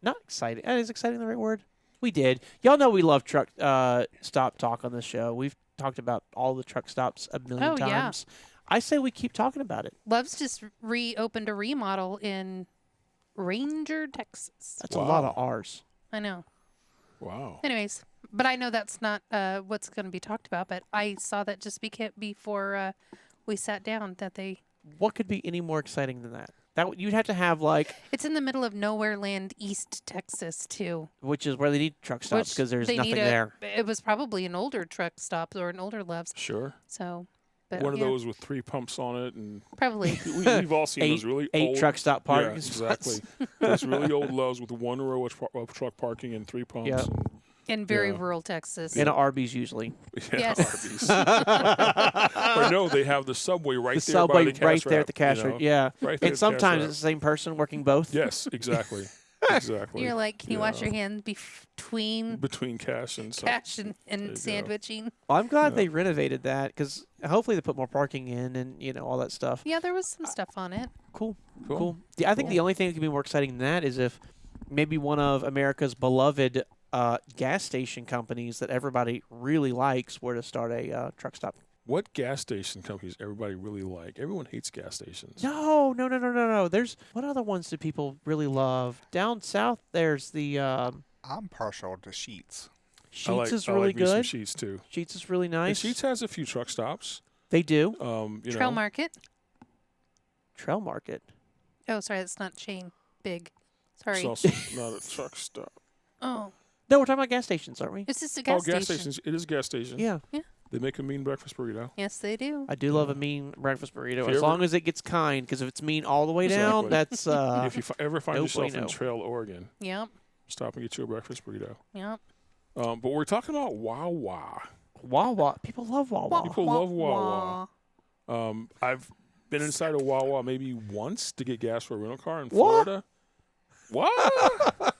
not exciting, is exciting the right word? We did. Y'all know we love truck stop talk on this show. We've talked about all the truck stops a million Oh, yeah. times. I say we keep talking about it. Love's just reopened a remodel in Ranger, Texas. That's a lot of Wow. R's. I know. Wow. Anyways, but I know that's not what's going to be talked about. But I saw that just before we sat down that What could be any more exciting than that? You'd have to have like, it's in the middle of nowhere land, East Texas too. which is where they need truck stops Which because there's they nothing need there. It was probably an older truck stop or an older Love's. Sure. So, but One of yeah, those with 3 pumps on it, and probably. we've all seen those really Eight old truck stop Yeah, parking spots. exactly. Those really old Loves with 1 row of truck parking and 3 pumps. Yep. And, In very Yeah. rural Texas. In an Arby's usually. yeah, Yes. Arby's. Or no, they have the Subway right The there by subway the cash right there at the wrap, cash you wrap. know? Yeah. Right there at And the sometimes cash it's the same person working both. wrap. Yes, exactly. Exactly. You're like, can you wash Yeah. your hands between Between cash and cash and There you go. sandwiching? Well, I'm glad Yeah. they renovated that because hopefully they put more parking in and, all that stuff. Yeah, there was some stuff on it. Cool. Cool. Cool. Yeah, I think the Cool. only thing that could be more exciting than that is if maybe one of America's beloved gas station companies that everybody really likes were to start a truck stop. What gas station companies everybody really like? Everyone hates gas stations. No. There's what other ones do people really love? Down south, there's the I'm partial to Sheets. Sheets is I really like me some good. Sheets too. Sheets is really And nice. Sheets has a few truck stops. They do. You Trail know, Market. Trail Market. Oh, sorry, that's not chain. Big. Sorry. it's also not a truck stop. Oh, No, we're talking about gas stations, aren't we? it's just a gas station. Gas stations. It is a gas station. Yeah. They make a mean breakfast burrito. Yes, they do. I do love a mean breakfast burrito, If you as ever- long as it gets kind. Because if it's mean all the way down, Exactly. that's If you ever find no yourself in bueno. Trail, Oregon, Yep. stop and get you a breakfast burrito. Yep. But we're talking about Wawa. Wawa. People love Wawa. People love Wawa. I've been inside a Wawa maybe once to get gas for a rental car in What? Florida. What?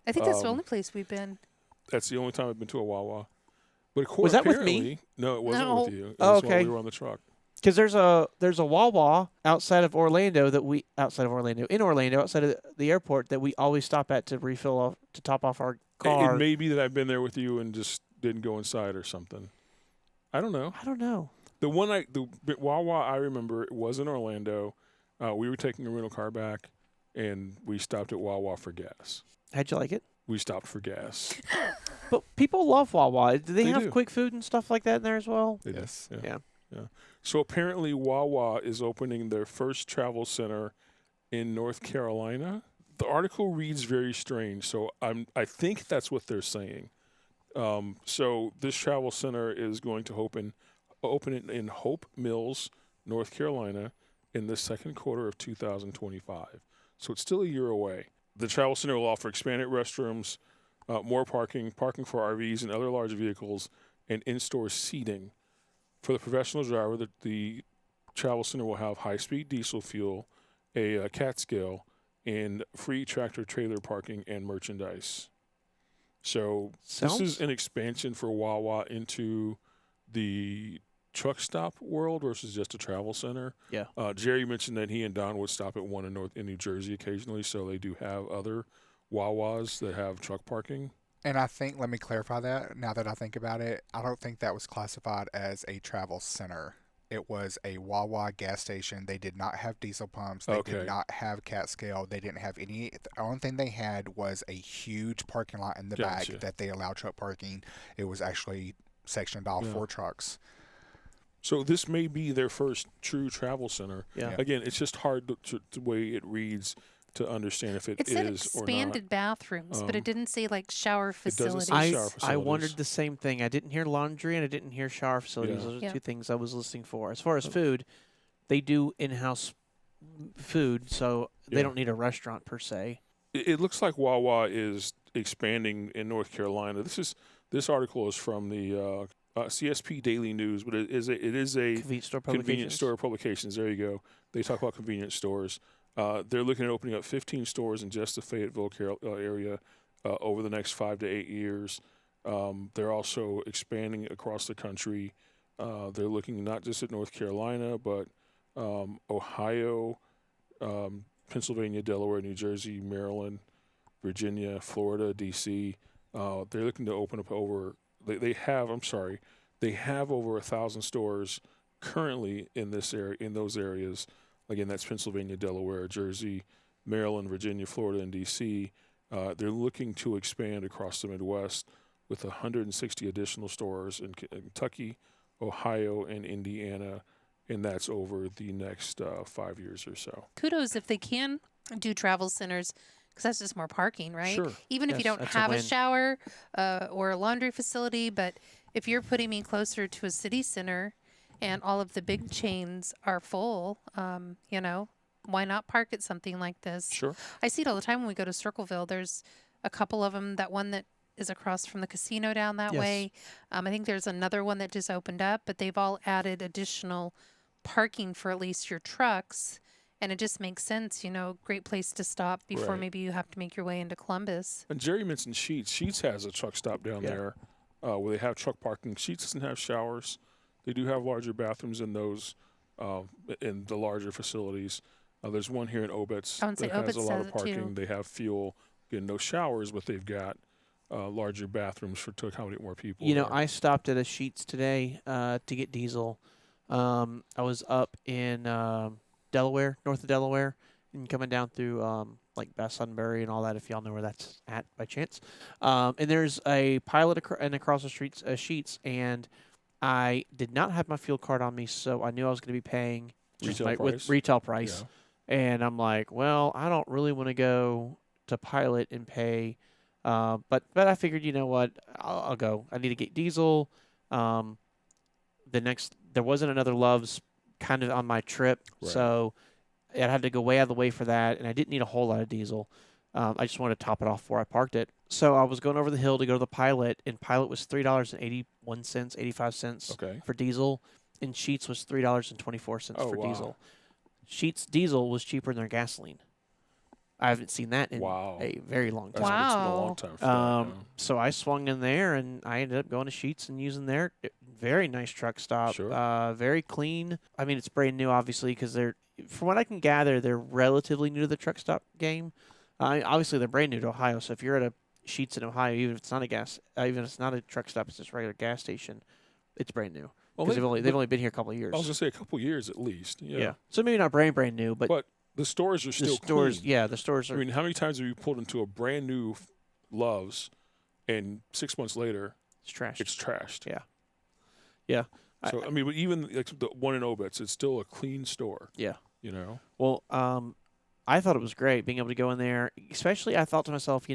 I think that's the Um, only place we've been. That's the only time I've been to a Wawa. But Was that with me? apparently- No, it wasn't No. with you. It Oh, was while okay. we were on the truck. Because there's a Wawa outside of Orlando in Orlando outside of the airport that we always stop at to to top off our car. It may be that I've been there with you and just didn't go inside or something. I don't know. I don't know. The Wawa I remember it was in Orlando. We were taking a rental car back, and we stopped at Wawa for gas. How'd you like it? We stopped for gas. But people love Wawa. Do they They have do. quick food and stuff like that in there as well? They did, Yes. Yeah. Yeah. So apparently Wawa is opening their first travel center in North Carolina. The article reads very strange, so I think that's what they're saying. So this travel center is going to open in Hope Mills, North Carolina, in the second quarter of 2025. So it's still a year away. The travel center will offer expanded restrooms, more parking for RVs and other large vehicles, and in-store seating. For the professional driver, the travel center will have high-speed diesel fuel, a cat scale, and free tractor-trailer parking and merchandise. So this is an expansion for Wawa into the truck stop world versus just a travel center. Yeah. Jerry mentioned that he and Don would stop at one in New Jersey occasionally, so they do have other Wawas that have truck parking. And I think, let me clarify that now that I think about it, I don't think that was classified as a travel center. It was a Wawa gas station. They did not have diesel pumps. They Okay. did not have cat scale. They didn't have any. The only thing they had was a huge parking lot in the Gotcha. back that they allowed truck parking. It was actually sectioned off Yeah. for trucks. So this may be their first true travel center. Yeah. Again, it's just hard to the way it reads to understand if it It said is or not. expanded bathrooms, but it didn't say like shower it doesn't facilities. say shower I facilities. wondered the same thing. I didn't hear laundry and I didn't hear shower facilities. Yeah. Those are the Yeah. two things I was listening for. As far as food, they do in-house food, so they Yeah. don't need a restaurant per se. It looks like Wawa is expanding in North Carolina. This article is from the CSP Daily News, but it is a Convenience store publications. convenience store publications. There you go. They talk about convenience stores. They're looking at opening up 15 stores in just the Fayetteville area over the next 5 to 8 years. They're also expanding across the country. They're looking not just at North Carolina, but Ohio, Pennsylvania, Delaware, New Jersey, Maryland, Virginia, Florida, D.C. They're looking to open up over. They have over 1,000 stores currently in this area, in those areas. Again, that's Pennsylvania, Delaware, Jersey, Maryland, Virginia, Florida, and D.C. They're looking to expand across the Midwest with 160 additional stores in Kentucky, Ohio, and Indiana, and that's over the next 5 years or so. Kudos if they can do travel centers, because that's just more parking, right? Sure. Even if you Yes, don't that's a have a win. shower or a laundry facility, but if you're putting me closer to a city center and all of the big chains are full, why not park at something like this? Sure. I see it all the time when we go to Circleville. There's a couple of them. That one that is across from the casino down that Yes. way. I think there's another one that just opened up, but they've all added additional parking for at least your trucks. And it just makes sense, great place to stop before Right. maybe you have to make your way into Columbus. And Jerry mentioned Sheets. Sheets has a truck stop down Yeah. there where they have truck parking. Sheets doesn't have showers. They do have larger bathrooms in those in the larger facilities. There's one here in Obitz I would say that has Obitz a lot has of it too. parking. They have fuel. Again, no showers, but they've got larger bathrooms to accommodate more people. there. I stopped at a Sheets today to get diesel. I was up in Delaware, north of Delaware, and coming down through like Bass Sunbury and all that, if y'all know where that's at by chance. And there's a pilot and across the streets, Sheets, and I did not have my fuel card on me, so I knew I was going to be paying just Retail with price? retail price. Yeah. And I'm like, well, I don't really want to go to Pilot and pay. But I figured, you know what, I'll go. I need to get diesel. There wasn't another Love's kind of on my trip, Right. so I had to go way out of the way for that, and I didn't need a whole lot of diesel. I just wanted to top it off before I parked it. So I was going over the hill to go to the Pilot, and Pilot was $3.81, 85 cents Okay. for diesel, and Sheets was $3.24 Oh, for wow. diesel. Sheets diesel was cheaper than their gasoline. I haven't seen that in Wow. a very long That's time. it's been a long Wow. time for that. So I swung in there, and I ended up going to Sheets and using their very nice truck stop. Sure. Very clean. I mean, it's brand new, obviously, because from what I can gather, they're relatively new to the truck stop game. Obviously, they're brand new to Ohio. So if you're at a Sheets in Ohio, even if it's not even if it's not a truck stop, it's just a regular gas station, it's brand new. Well, Because they've only been here a couple of years. I was gonna say a couple years at least. Yeah. So maybe not brand new, but The stores are the still stores, clean. yeah, the stores I are. mean, how many times have you pulled into a brand new Love's, and 6 months later It's trashed. it's trashed? Yeah. So I mean, but even like the one in Obitz, it's still a clean store. Yeah. You know. Well, I thought it was great being able to go in there. Especially, I thought to myself,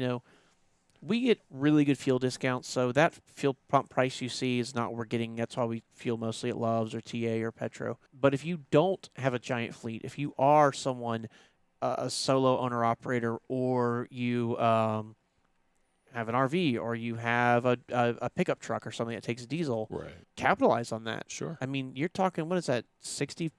we get really good fuel discounts. So that fuel pump price you see is not what we're getting. That's why we fuel mostly at Love's or TA or Petro. But if you don't have a giant fleet, if you are someone, a solo owner operator, or you have an RV, or you have a pickup truck or something that takes diesel, Right. capitalize on that. Sure. I mean, you're talking, what is that, 60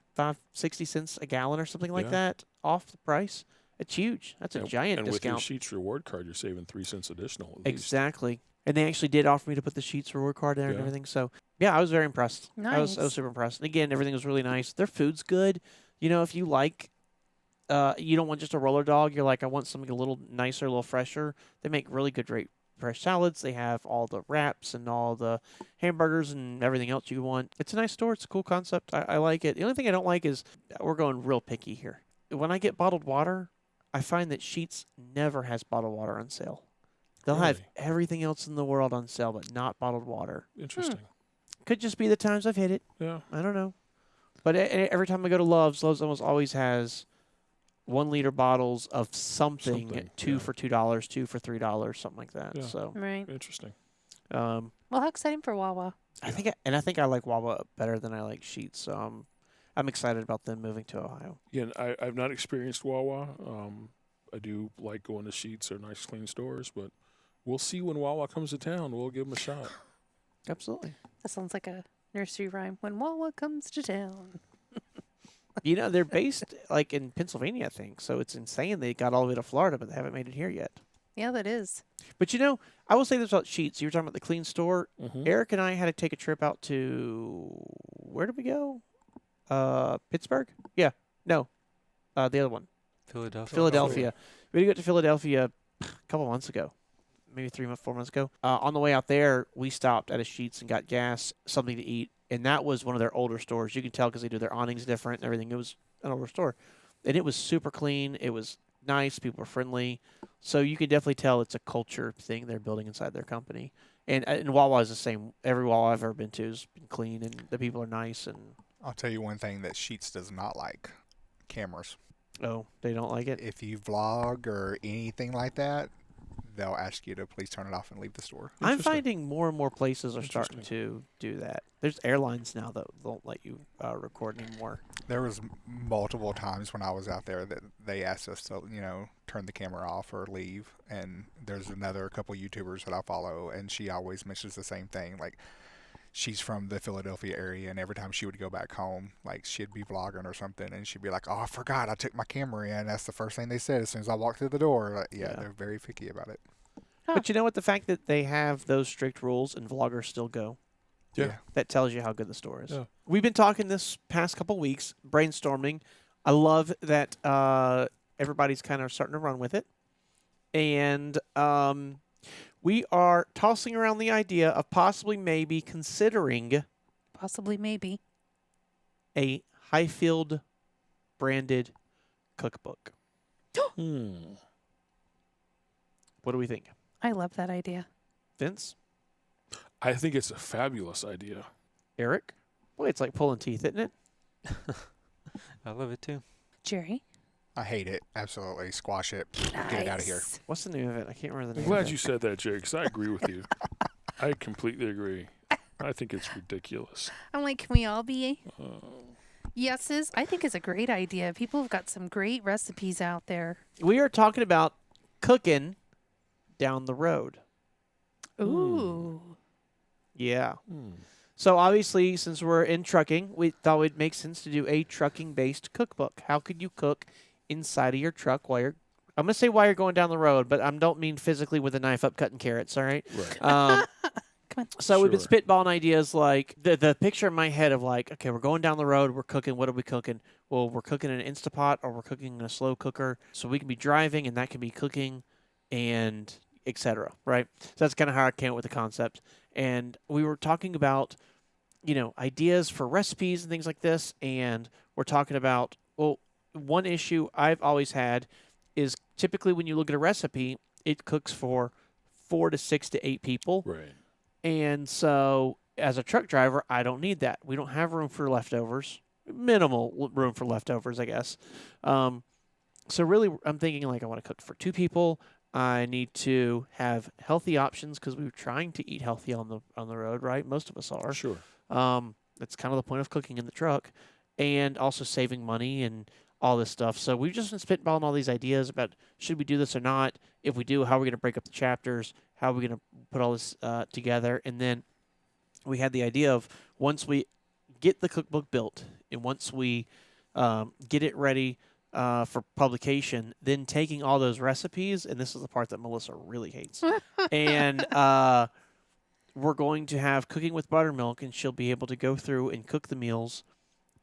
cents a gallon or something like Yeah. that off the price? It's huge. That's a giant And with your discount. Sheets reward card, you're saving 3 cents additional. At least. Exactly. And they actually did offer me to put the Sheets reward card there and Yeah. everything. So, yeah, I was very impressed. I was Nice. super impressed. And again, everything was really nice. Their food's good. If you like, you don't want just a roller dog. You're like, I want something a little nicer, a little fresher. They make really good, fresh salads. They have all the wraps and all the hamburgers and everything else you want. It's a nice store. It's a cool concept. I like it. The only thing I don't like is we're going real picky here. When I get bottled water, I find that Sheets never has bottled water on sale. They'll have Really? everything else in the world on sale, but not bottled water. Interesting. Could just be the times I've hit it. Yeah. I don't know. But every time I go to Love's almost always has 1 liter bottles of something, two yeah. for $2, two for $3, something like that. Yeah. So, Right. Interesting. Well, how exciting for Wawa. I think I like Wawa better than I like Sheetz. So I'm excited about them moving to Ohio. Again, I've not experienced Wawa. I do like going to Sheetz or nice clean stores, but we'll see when Wawa comes to town. We'll give them a shot. Absolutely. That sounds like a nursery rhyme. When Wawa comes to town. They're based like in Pennsylvania, I think. So it's insane they got all the way to Florida, but they haven't made it here yet. Yeah, that is. But I will say this about Sheetz. You were talking about the clean store. Mm-hmm. Eric and I had to take a trip out to, where did we go? Pittsburgh? Yeah. No. The other one. Philadelphia. We had to go to Philadelphia a couple months ago. Maybe 4 months ago. On the way out there, we stopped at a Sheetz and got gas, something to eat. And that was one of their older stores. You can tell because they do their awnings different and everything. It was an older store. And it was super clean. It was nice. People were friendly. So you can definitely tell it's a culture thing they're building inside their company. And Wawa is the same. Every Wawa I've ever been to has been clean, and the people are nice. And I'll tell you one thing that Sheetz does not like: cameras. oh, they don't like it? If you vlog or anything like that, they'll ask you to please turn it off and leave the store. I'm Interesting. finding more and more places are starting Interesting. to do that. There's airlines now that won't let you record anymore. There was multiple times when I was out there that they asked us to, turn the camera off or leave. And there's another couple YouTubers that I follow, and she always mentions the same thing. Like, she's from the Philadelphia area, and every time she would go back home, like, she'd be vlogging or something, and she'd be like, "Oh, I forgot, I took my camera in." That's the first thing they said as soon as I walked through the door. Like, yeah, they're very picky about it. Huh. But you know what? The fact that they have those strict rules and vloggers still go, Yeah. that tells you how good the store is. Yeah. We've been talking this past couple weeks, brainstorming. I love that everybody's kind of starting to run with it. And we are tossing around the idea of possibly maybe considering Possibly, maybe. a Hyfield branded cookbook. What do we think? I love that idea. Vince? I think it's a fabulous idea. Eric? Boy, it's like pulling teeth, isn't it? I love it too. Jerry? I hate it. Absolutely. Squash it. Get it out of here. Nice. What's the name of it? I can't remember the I'm name of glad it. you said that, Jay, because I agree with you. I completely agree. I think it's ridiculous. I'm like, can we all be yeses? I think it's a great idea. People have got some great recipes out there. We are talking about cooking down the road. Ooh. Yeah. So obviously, since we're in trucking, we thought it makes sense to do a trucking-based cookbook. How could you cook inside of your truck while you're... I'm going to say while you're going down the road, but I don't mean physically with a knife up cutting carrots, all right? Right. Come on. So we've been Sure. spitballing ideas like the picture in my head of like, okay, we're going down the road, we're cooking. What are we cooking? Well, we're cooking in an Instapot or we're cooking in a slow cooker. So we can be driving and that can be cooking and etc. Right? So that's kind of how I came up with the concept. And we were talking about, ideas for recipes and things like this. And we're talking about, well, one issue I've always had is typically when you look at a recipe, it cooks for 4 to 6 to 8 people. Right. And so, as a truck driver, I don't need that. We don't have room for leftovers. Minimal room for leftovers, I guess. So really, I'm thinking like I want to cook for 2 people. I need to have healthy options because we were trying to eat healthy on the road, right? Most of us are. Sure. That's kind of the point of cooking in the truck, and also saving money and all this stuff. So we've just been spitballing all these ideas about should we do this or not? If we do, how are we going to break up the chapters? How are we going to put all this together? And then we had the idea of once we get the cookbook built and once we get it ready for publication, then taking all those recipes, and this is the part that Melissa really hates, and we're going to have Cooking with Buttermilk, and she'll be able to go through and cook the meals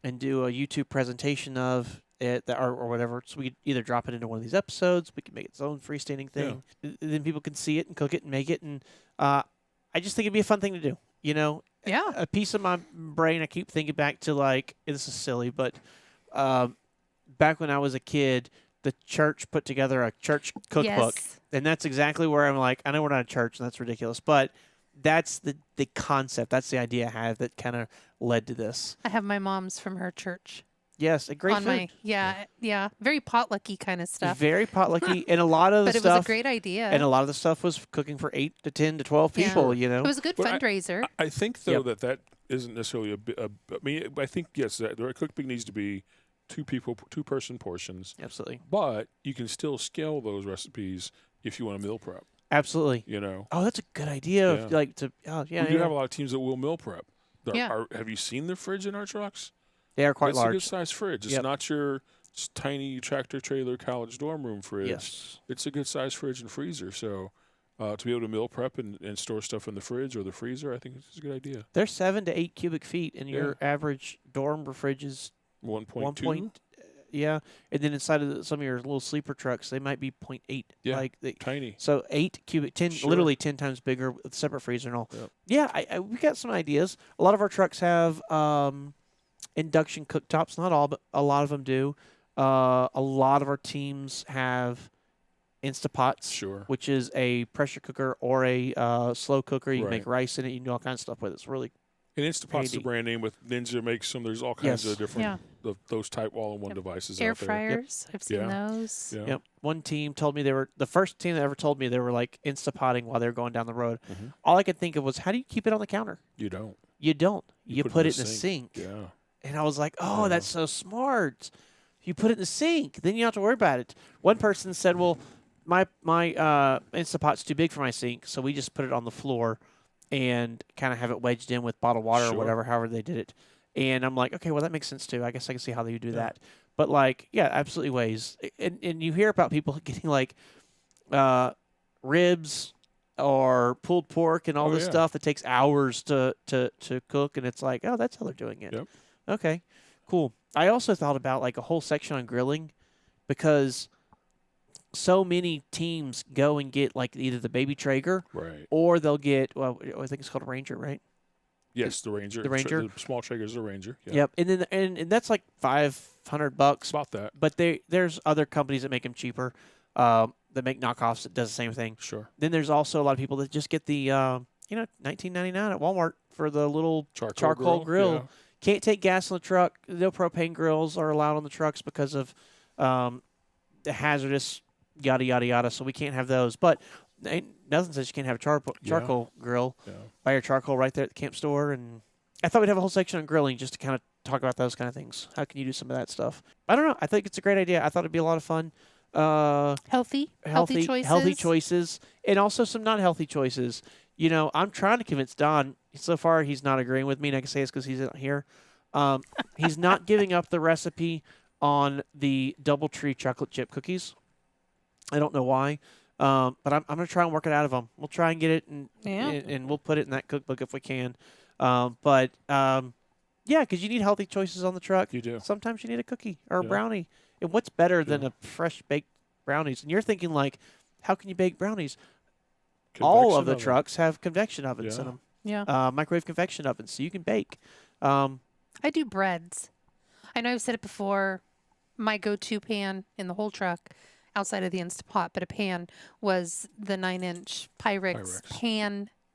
and do a YouTube presentation of it or whatever. So we could either drop it into one of these episodes, we can make its own freestanding thing, then people can see it and cook it and make it. And I just think it'd be a fun thing to do. Yeah. A piece of my brain, I keep thinking back to like, this is silly, but back when I was a kid, the church put together a church cookbook. Yes. And that's exactly where I'm like, I know we're not a church and that's ridiculous, but that's the concept. That's the idea I have that kind of led to this. I have my mom's from her church Yes, a great on food. my very potlucky kind of stuff. Very potlucky, and a lot of the But it stuff. was a great idea. And a lot of the stuff was cooking for 8 to 10 to 12 Yeah. people. It was a good But fundraiser. I think though Yep. that isn't necessarily I mean, I think yes, that the cookbook needs to be 2-person portions, Absolutely. but you can still scale those recipes if you want to meal prep. Absolutely. You know, Oh, that's a good idea. Yeah. Like to. Oh, yeah. we do yeah. have a lot of teams that will meal prep. Yeah. Have you seen the fridge in our trucks? They are quite It's a good large. size fridge. It's Yep. not your tiny tractor trailer college dorm room fridge. Yes. It's a good size fridge and freezer. So to be able to meal prep and store stuff in the fridge or the freezer, I think it's a good idea. They're 7 to 8 cubic feet, and Yeah. your average dorm fridge is 1.2. 1. Yeah, and then inside of some of your little sleeper trucks, they might be 0.8. Yeah. Like Tiny. so 8 cubic, 10, Sure. literally 10 times bigger with separate freezer and all. Yep. Yeah, we got some ideas. A lot of our trucks have induction cooktops. Not all, but a lot of them do. A lot of our teams have Instapots, Sure. which is a pressure cooker or a slow cooker. You can make Right. rice in it. You can do all kinds of stuff with it. It's really And Instapot's the handy. brand name with Ninja makes them. There's all kinds Yes. of different Yeah. those type all-in-one devices Air out there. fryers. I've seen Yeah. those. Yeah. Yep. One team told me they were the first team that ever told me they were like Instapotting while they were going down the road. Mhm. All I could think of was, how do you keep it on the counter? You don't. You don't. You put it in the sink. sink. Yeah. And I was like, oh, Yeah. that's so smart. You put it in the sink, then you don't have to worry about it. One person said, well, my Instapot's too big for my sink, so we just put it on the floor and kind of have it wedged in with bottled water or Sure. whatever, however they did it. And I'm like, okay, well, that makes sense too. I guess I can see how they would do Yeah. that. But like, yeah, absolutely ways. And you hear about people getting like ribs or pulled pork and all Oh, this yeah. stuff that takes hours to cook, and it's like, oh, that's how they're doing it. Yep. Okay, cool. I also thought about like a whole section on grilling because so many teams go and get like either the baby Traeger Right. or they'll get, well, I think it's called a Ranger, right? Yes, the Ranger. The Ranger? The small Traeger's the Ranger. Yeah. Yep. And then and that's like $500. It's about that. But there's other companies that make them cheaper. That make knockoffs that does the same thing. Sure. Then there's also a lot of people that just get the $19.99 at Walmart for the little Charcoal grill. Yeah. Can't take gas on the truck. No propane grills are allowed on the trucks because of the hazardous yada yada yada. So we can't have those. But ain't nothing says you can't have a charcoal grill. Yeah. Buy your charcoal right there at the camp store. And I thought we'd have a whole section on grilling just to kind of talk about those kind of things. How can you do some of that stuff? I don't know. I think it's a great idea. I thought it'd be a lot of fun. Healthy choices. And also some not healthy choices. You know, I'm trying to convince Don. So far, he's not agreeing with me, and I can say it's because he's not here. He's not giving up the recipe on the DoubleTree chocolate chip cookies. I don't know why, but I'm going to try and work it out of him. We'll try and get it, and we'll put it in that cookbook if we can. Yeah, because you need healthy choices on the truck. You do. Sometimes you need a cookie or a Yeah. brownie. And what's better than Yeah. a fresh baked brownies? And you're thinking like, how can you bake brownies? All of Convection the oven. trucks have convection ovens in Yeah. them. Yeah. Microwave convection ovens, so you can bake. I do breads. I know I've said it before. My go-to pan in the whole truck, outside of the Instapot, but a pan was the 9-inch Pyrex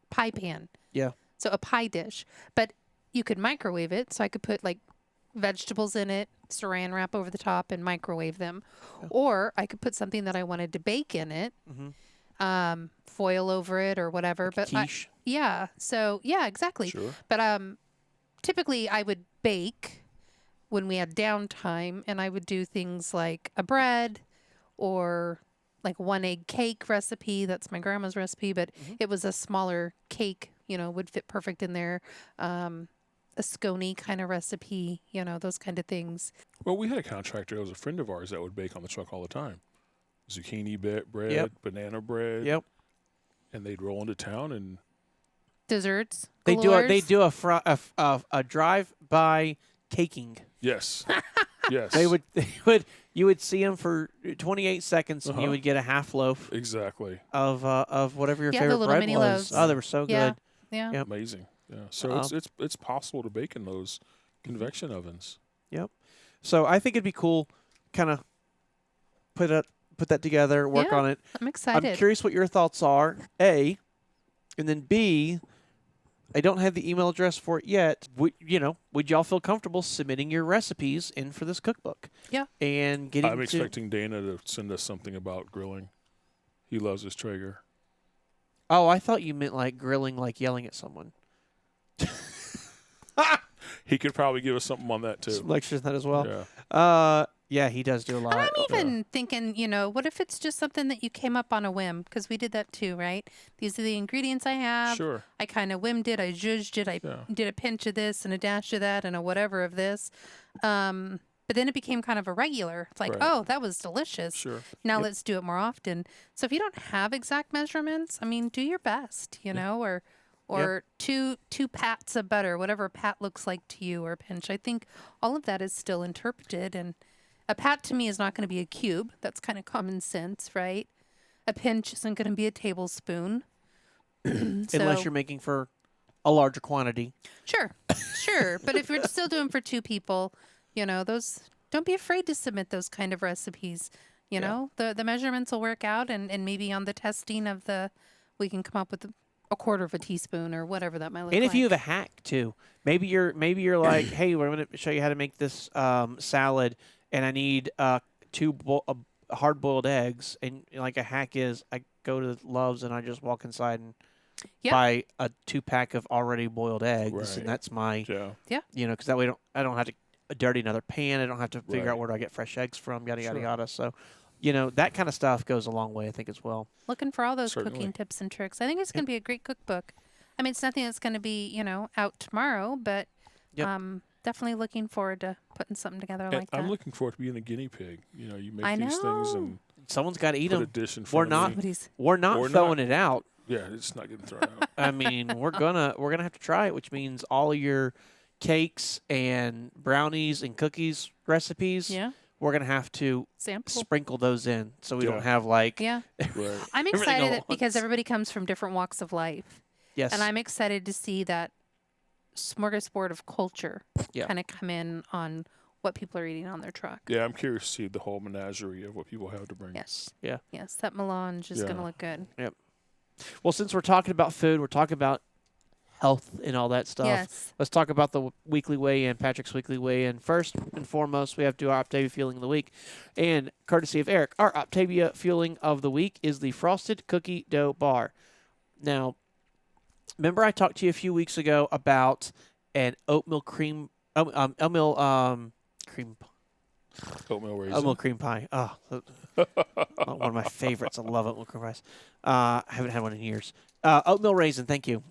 pie pan. Yeah. So a pie dish, but you could microwave it. So I could put like vegetables in it, saran wrap over the top, and microwave them, or I could put something that I wanted to bake in it, foil over it or whatever. Like quiche. So yeah, exactly. Sure. But typically I would bake when we had downtime, and I would do things like a bread or like 1-egg cake recipe. That's my grandma's recipe, but it was a smaller cake, would fit perfect in there. A scone kind of recipe, those kind of things. Well, we had a contractor that was a friend of ours that would bake on the truck all the time. Zucchini bread, Yep. banana bread. Yep. And they'd roll into town and Desserts. They galores. do a drive-by caking. yes. Yes. You would see them for 28 seconds, and you Uh-huh. would get a half loaf Exactly. of whatever your Yeah, the favorite little bread mini was. loaves. Oh, they were so Yeah. good. Yeah. Yep. Amazing. Yeah. So it's possible to bake in those convection ovens. Yep. So I think it'd be cool, kind of put that together, work Yeah. on it. I'm excited. I'm curious what your thoughts are. A, And then B, I don't have the email address for it yet. Would y'all feel comfortable submitting your recipes in for this cookbook? Yeah. And getting I'm expecting Dana to send us something about grilling. He loves his Traeger. Oh, I thought you meant like grilling, like yelling at someone. He could probably give us something on that too. Some lectures on that as well. Yeah. Yeah, he does do a lot. And I'm even thinking, what if it's just something that you came up on a whim? Because we did that too, right? These are the ingredients I have. Sure. I kind of whimmed it. I zhuzhed it. I did a pinch of this and a dash of that and a whatever of this. But then it became kind of a regular. It's like, Right. oh, that was delicious. Sure. Now let's do it more often. So if you don't have exact measurements, I mean, do your best, or two pats of butter, whatever a pat looks like to you, or a pinch. I think all of that is still interpreted. And a pat to me is not going to be a cube. That's kind of common sense, right? A pinch isn't going to be a tablespoon. Unless you're making for a larger quantity. Sure. But if you're still doing for two people, those, don't be afraid to submit those kind of recipes. The measurements will work out, and maybe on the testing of we can come up with a quarter of a teaspoon or whatever that might look like. And if you have a hack too, maybe you're like, hey, we're going to show you how to make this salad, and I need two hard-boiled eggs. And like a hack is, I go to Love's and I just walk inside and buy a 2-pack of already boiled eggs, Right. and that's my, Yeah. because that way I don't have to dirty another pan. I don't have to figure Right. out where do I get fresh eggs from, yada, yada, Sure. yada. So, that kind of stuff goes a long way, I think, as well. Looking for all those Certainly. cooking tips and tricks. I think it's going to be a great cookbook. I mean, it's nothing that's going to be, out tomorrow, but definitely looking forward to putting something together And like that. I'm looking forward to being a guinea pig. You make I these things know. and Someone's got to eat put a them. dish in We're front not. of me. We're not Or throwing not. it out. Yeah, it's not getting thrown out. I mean, we're gonna have to try it, which means all of your cakes and brownies and cookies recipes, Yeah. we're gonna have to Sample. sprinkle those in, so we Yeah. don't have like Yeah. Right. I'm Everything excited all that because once. everybody comes from different walks of life. yes, And I'm excited to see that smorgasbord of culture Yeah. kind of come in on what people are eating on their truck. Yeah, I'm curious to see the whole menagerie of what people have to bring. Yes. Yeah. Yes, that melange is going to Yeah. look good. Well, since we're talking about food, we're talking about health and all that stuff. Yes. Let's talk about the weekly weigh-in, Patrick's weekly weigh-in. First and foremost, we have to do our Optavia Fueling of the Week. And courtesy of Eric, our Optavia Fueling of the Week is the Frosted Cookie Dough Bar. Now, remember I talked to you a few weeks ago about an oatmeal cream cream Oatmeal raisin. oatmeal cream pie. Oh, one of my favorites. I love oatmeal cream pies. I haven't had one in years. Oatmeal raisin, thank you.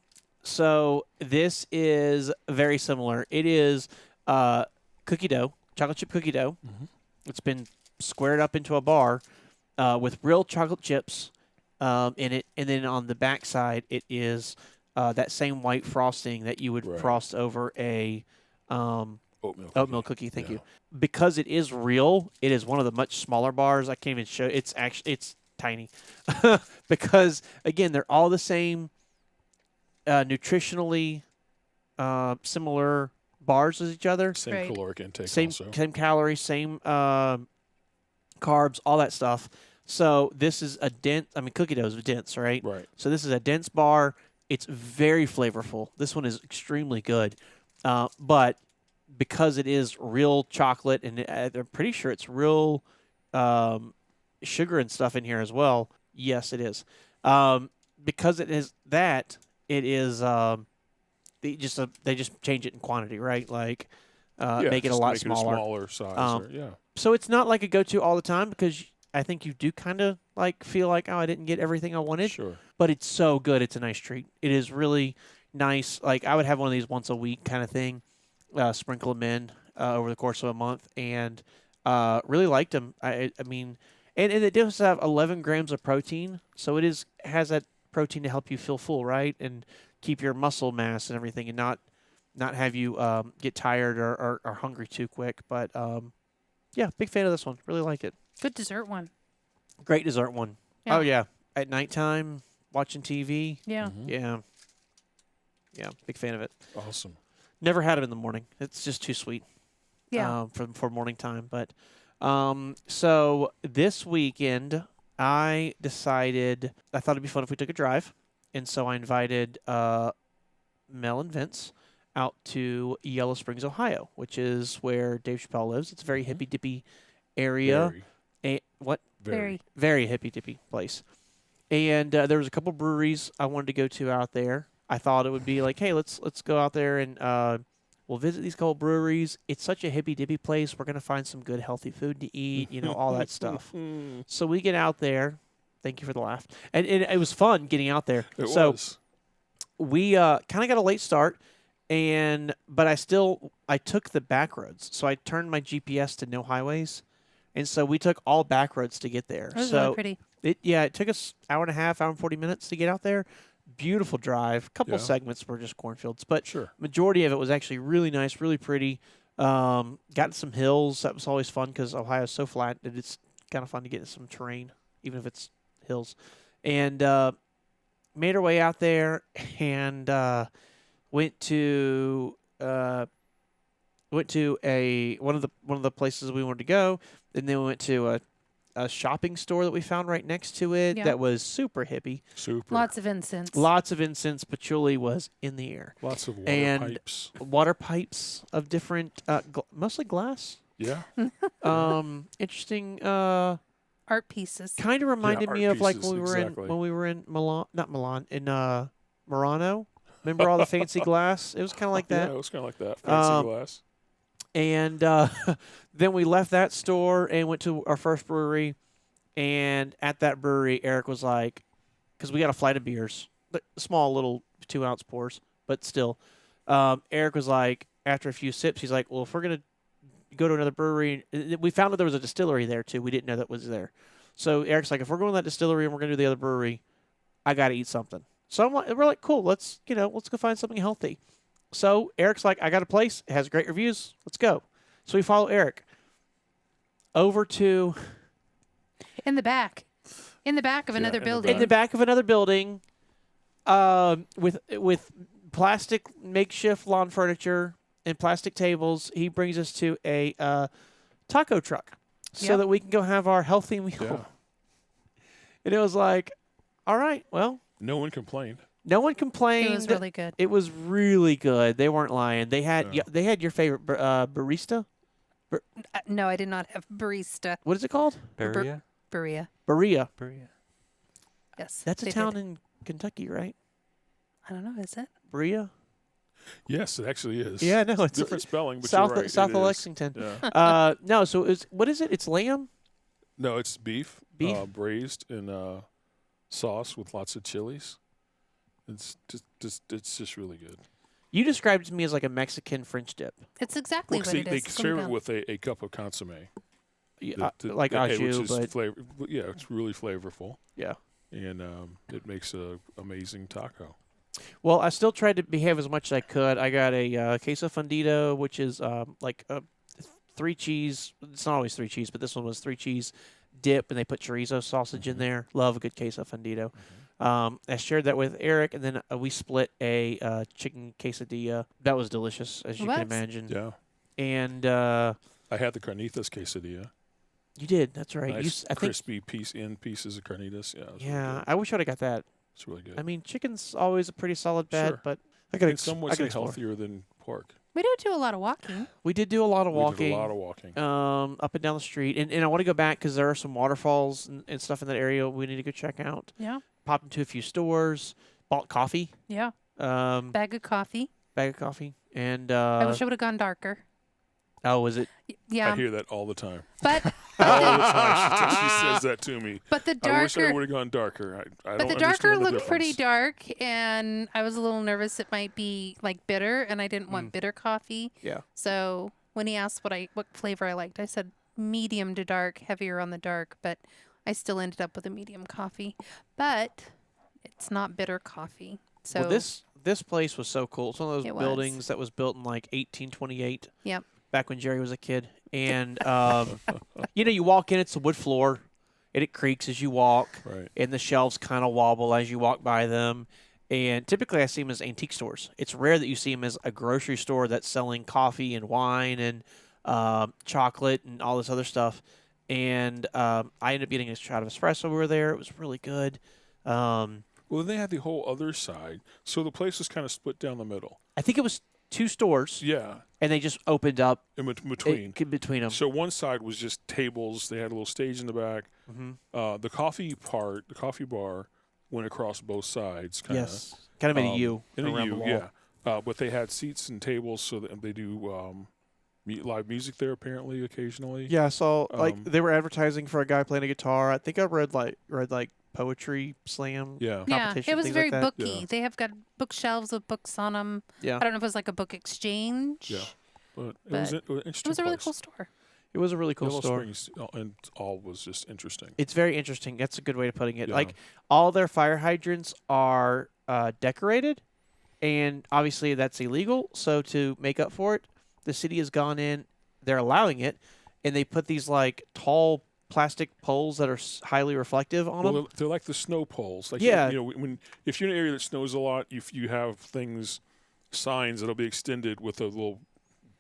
So this is very similar. It is cookie dough, chocolate chip cookie dough. Mhm. It's been squared up into a bar with real chocolate chips in it, and then on the back side it is that same white frosting that you would Right. frost over a Oatmeal cookie. Thank Yeah. you. Because it is real, it is one of the much smaller bars. I can't even show. It's tiny because again they're all the same nutritionally similar bars as each other. Same Right. caloric intake Same also. calories, same carbs, all that stuff. So this is a dense. I mean, cookie dough is dense, right? Right. So this is a dense bar. It's very flavorful. This one is extremely good, but because it is real chocolate, and I'm pretty sure it's real sugar and stuff in here as well. Yes, it is. Because it is that, it is they just change it in quantity, right? Like make it a just lot make smaller. It a smaller size. Um, Yeah. So it's not like a go-to all the time because I think you do kind of like feel like, oh, I didn't get everything I wanted, Sure. but it's so good. It's a nice treat. It is really nice. Like I would have one of these once a week kind of thing, sprinkle them in over the course of a month, and really liked them. I mean, and it does have 11 grams of protein, so it has that protein to help you feel full, right, and keep your muscle mass and everything, and not have you get tired or hungry too quick. But yeah, big fan of this one. Really like it. Good dessert one. Great dessert one. Yeah. Oh yeah, at nighttime watching TV. Yeah. Mhm. Yeah, big fan of it. Awesome. Never had it in the morning. It's just too sweet. Yeah. For morning time. But so this weekend I decided I thought it'd be fun if we took a drive and so I invited Mel and Vince out to Yellow Springs, Ohio, which is where Dave Chappelle lives. It's a very hippy dippy area. Very, What? very. Very hippy dippy place. And there was a couple breweries I wanted to go to out there. I thought it would be like, hey, let's go out there and we'll visit these couple breweries. It's such a hippy dippy place. We're gonna find some good healthy food to eat, all that stuff. So we get out there. Thank you for the laugh. And it was fun getting out there. It so was. we kind of got a late start, but I took the back roads. So I turned my GPS to no highways, and so we took all back roads to get there. It was so really pretty. it took us hour and a half, hour and 40 minutes to get out there. Beautiful drive. Couple Yeah. segments were just cornfields, but Sure. majority of it was actually really nice, really pretty. Got some hills. That was always fun because Ohio's so flat that it's kind of fun to get in some terrain, even if it's hills. And made our way out there and went to one of the places we wanted to go, and then we went to a shopping store that we found right next to it Yeah. that was super hippie. Super. Lots of incense. Lots of incense. Patchouli was in the air. Lots of water and- pipes. Water pipes of different, mostly glass. Yeah. Interesting. Art pieces. Kind of reminded art me of like pieces, exactly. when we were in Milan, not Milan, in Murano. Remember all the fancy glass? It was kind of like that. Yeah, it was kind of like that. Fancy glass. And then we left that store and went to our first brewery. And at that brewery, Eric was like, because we got a flight of beers, small little 2-ounce pours, but still. Eric was like, after a few sips, he's like, well, if we're going to go to another brewery, we found that there was a distillery there too. We didn't know that was there. So Eric's like, if we're going to that distillery and we're going to do the other brewery, I got to eat something. So we're like, cool, let's go find something healthy. So Eric's like, I got a place. It has great reviews. Let's go. So we follow Eric over to In the back. In the back of Yeah, another in the building. in the back of another building, with plastic makeshift lawn furniture and plastic tables. He brings us to a taco truck so Yep. that we can go have our healthy meal. Yeah. And it was like, all right, well, No one complained. no one complained. It was really good. It was really good. They weren't lying. They had Yeah. they had your favorite barista. No, I did not have barista. What is it called? Beria? Berea. Berea. Beria. Yes. That's a they town did. in Kentucky, right? I don't know. Is it? Berea. Yes, it actually is. Yeah, no, it's Different spelling, but south you're right. south it of is. Lexington. Yeah. No, so what is it? It's lamb. No, it's beef. Beef? Braised in sauce with lots of chilies. It's just really good. You described it to me as like a Mexican French dip. It's exactly Well, what see, it they is. It's serve it gonna with a cup of consomme. Like au which jus, is but flavor. Yeah, it's really flavorful, yeah. and it makes a amazing taco. Well, I still tried to behave as much as I could. I got a queso fundido, which is like a 3 cheese. It's not always 3 cheese, but this one was 3 cheese dip, and they put chorizo sausage in there. Love a good queso fundido. I shared that with Eric, and then we split a chicken quesadilla. That was delicious, as you It can was. imagine. Yeah, And I had the carnitas quesadilla. you did. That's right. Nice I think. crispy pieces of carnitas. Yeah, it was really Yeah, good. I wish I'd have got that. It's really good. I mean, chicken's always a pretty solid bet, Sure. but I got in some ways, healthier than pork. We do a lot of walking. We did do a lot of We walking. did a lot of walking. Up and down the street, and I want to go back because there are some waterfalls and stuff in that area we need to go check out. Yeah. Popped into a few stores, bought coffee, Yeah. bag Bag of coffee. of coffee, and I wish I would have gone darker. oh, was it? Yeah. I hear that all the time. But All the time. She says that to me. but the I wish I darker would have gone darker. I but don't the darker understand the looked pretty difference. dark, and I was a little nervous it might be like bitter, and I didn't want bitter coffee. Yeah. So when he asked what flavor I liked, I said medium to dark, heavier on the dark, but I still ended up with a medium coffee. But it's not bitter coffee. So Well, this place was so cool. It's one of It those was. buildings that was built in like 1828. Yep. Back when Jerry was a kid, and you walk in, it's a wood floor, and it creaks as you walk. Right. And the shelves kind of wobble as you walk by them. And typically I see them as antique stores. It's rare that you see them as a grocery store that's selling coffee and wine and chocolate and all this other stuff. And I ended up getting a shot of espresso when we were there. It was really good. Well, then they had the whole other side. So the place was kind of split down the middle. I think it was 2 stores, Yeah, and they just opened up in between. between them. So one side was just tables. They had a little stage in the back. Mm-hmm. The coffee bar, went across both sides. Kinda, Yes, kind of made a U in a around U, the wall. yeah. But they had seats and tables, so that they do live music there apparently occasionally. Yeah, I saw like Um, they were advertising for a guy playing a guitar. I think I read like poetry slam. Yeah. Yeah, Competition, it was things very like that. booky. Yeah. They have got bookshelves with books on them. Yeah, I don't know if it was like a book exchange. Yeah. But it But was an It interesting was a really place. cool store. it was a really cool Yellow store. Springs and all was just interesting. It's very interesting. That's a good way of putting it. Yeah. Like all their fire hydrants are decorated, and obviously that's illegal. So to make up for it, the city has gone in. They're allowing it, and they put these like tall plastic poles that are highly reflective on them. Well, they're like the snow poles. Like Yeah. if you're in an area that snows a lot, you have signs that'll be extended with a little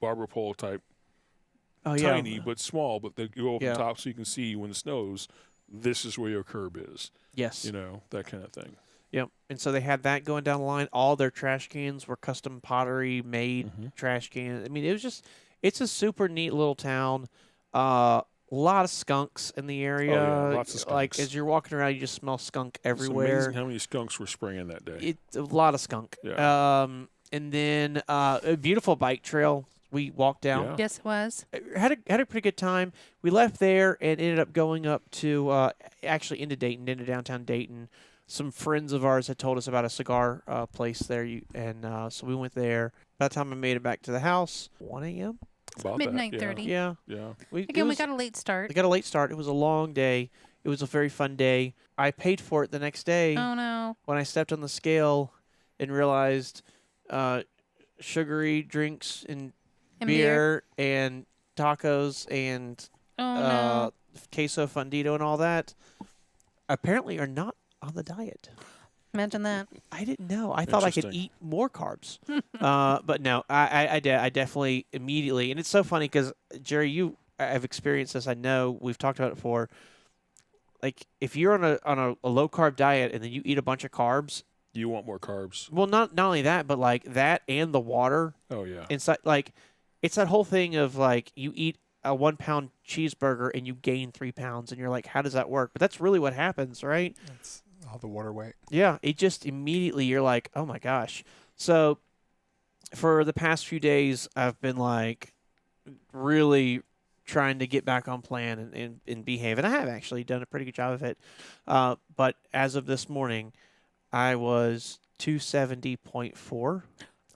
barber pole type, Oh yeah, tiny but small, but they go over Yeah. the top so you can see when it snows. This is where your curb is. yes, That kind of thing. yep. And so they had that going down the line. All their trash cans were custom pottery made Mhm. trash cans. I mean, it's a super neat little town. A lot of skunks in the area. lots of Like skunks. as you're walking around, you just smell skunk It's everywhere. amazing how many skunks were spraying that day. It's a lot of skunk. Yeah. And then a beautiful bike trail. We walked down. Yeah. Yes, it was. Had a pretty good time. We left there and ended up going up to actually into Dayton, into downtown Dayton. Some friends of ours had told us about a cigar place there, so we went there. By the time I made it back to the house, 1 a.m. About Midnight that, 30. Yeah, Yeah. Again, we got a late start. we got a late start. It was a long day. It was a very fun day. I paid for it the next day Oh no. when I stepped on the scale and realized sugary drinks and And beer. beer and tacos and Oh no. queso fundido and all that apparently are not on the diet. Imagine that. I didn't know. I thought I could Interesting. eat more carbs, but no. I definitely immediately, and it's so funny because Jerry, I've experienced this. I know we've talked about it before. Like if you're on a low carb diet and then you eat a bunch of carbs, You want more carbs. well, not only that, but like that and the water Oh, yeah. inside, like it's that whole thing of like you eat a 1 pound cheeseburger and you gain 3 pounds, and you're like, how does that work? But that's really what happens, right? It's all the water weight. Yeah, it just immediately you're like, oh my gosh. So for the past few days, I've been like really trying to get back on plan and behave, and I have actually done a pretty good job of it. But as of this morning, I was 270.4.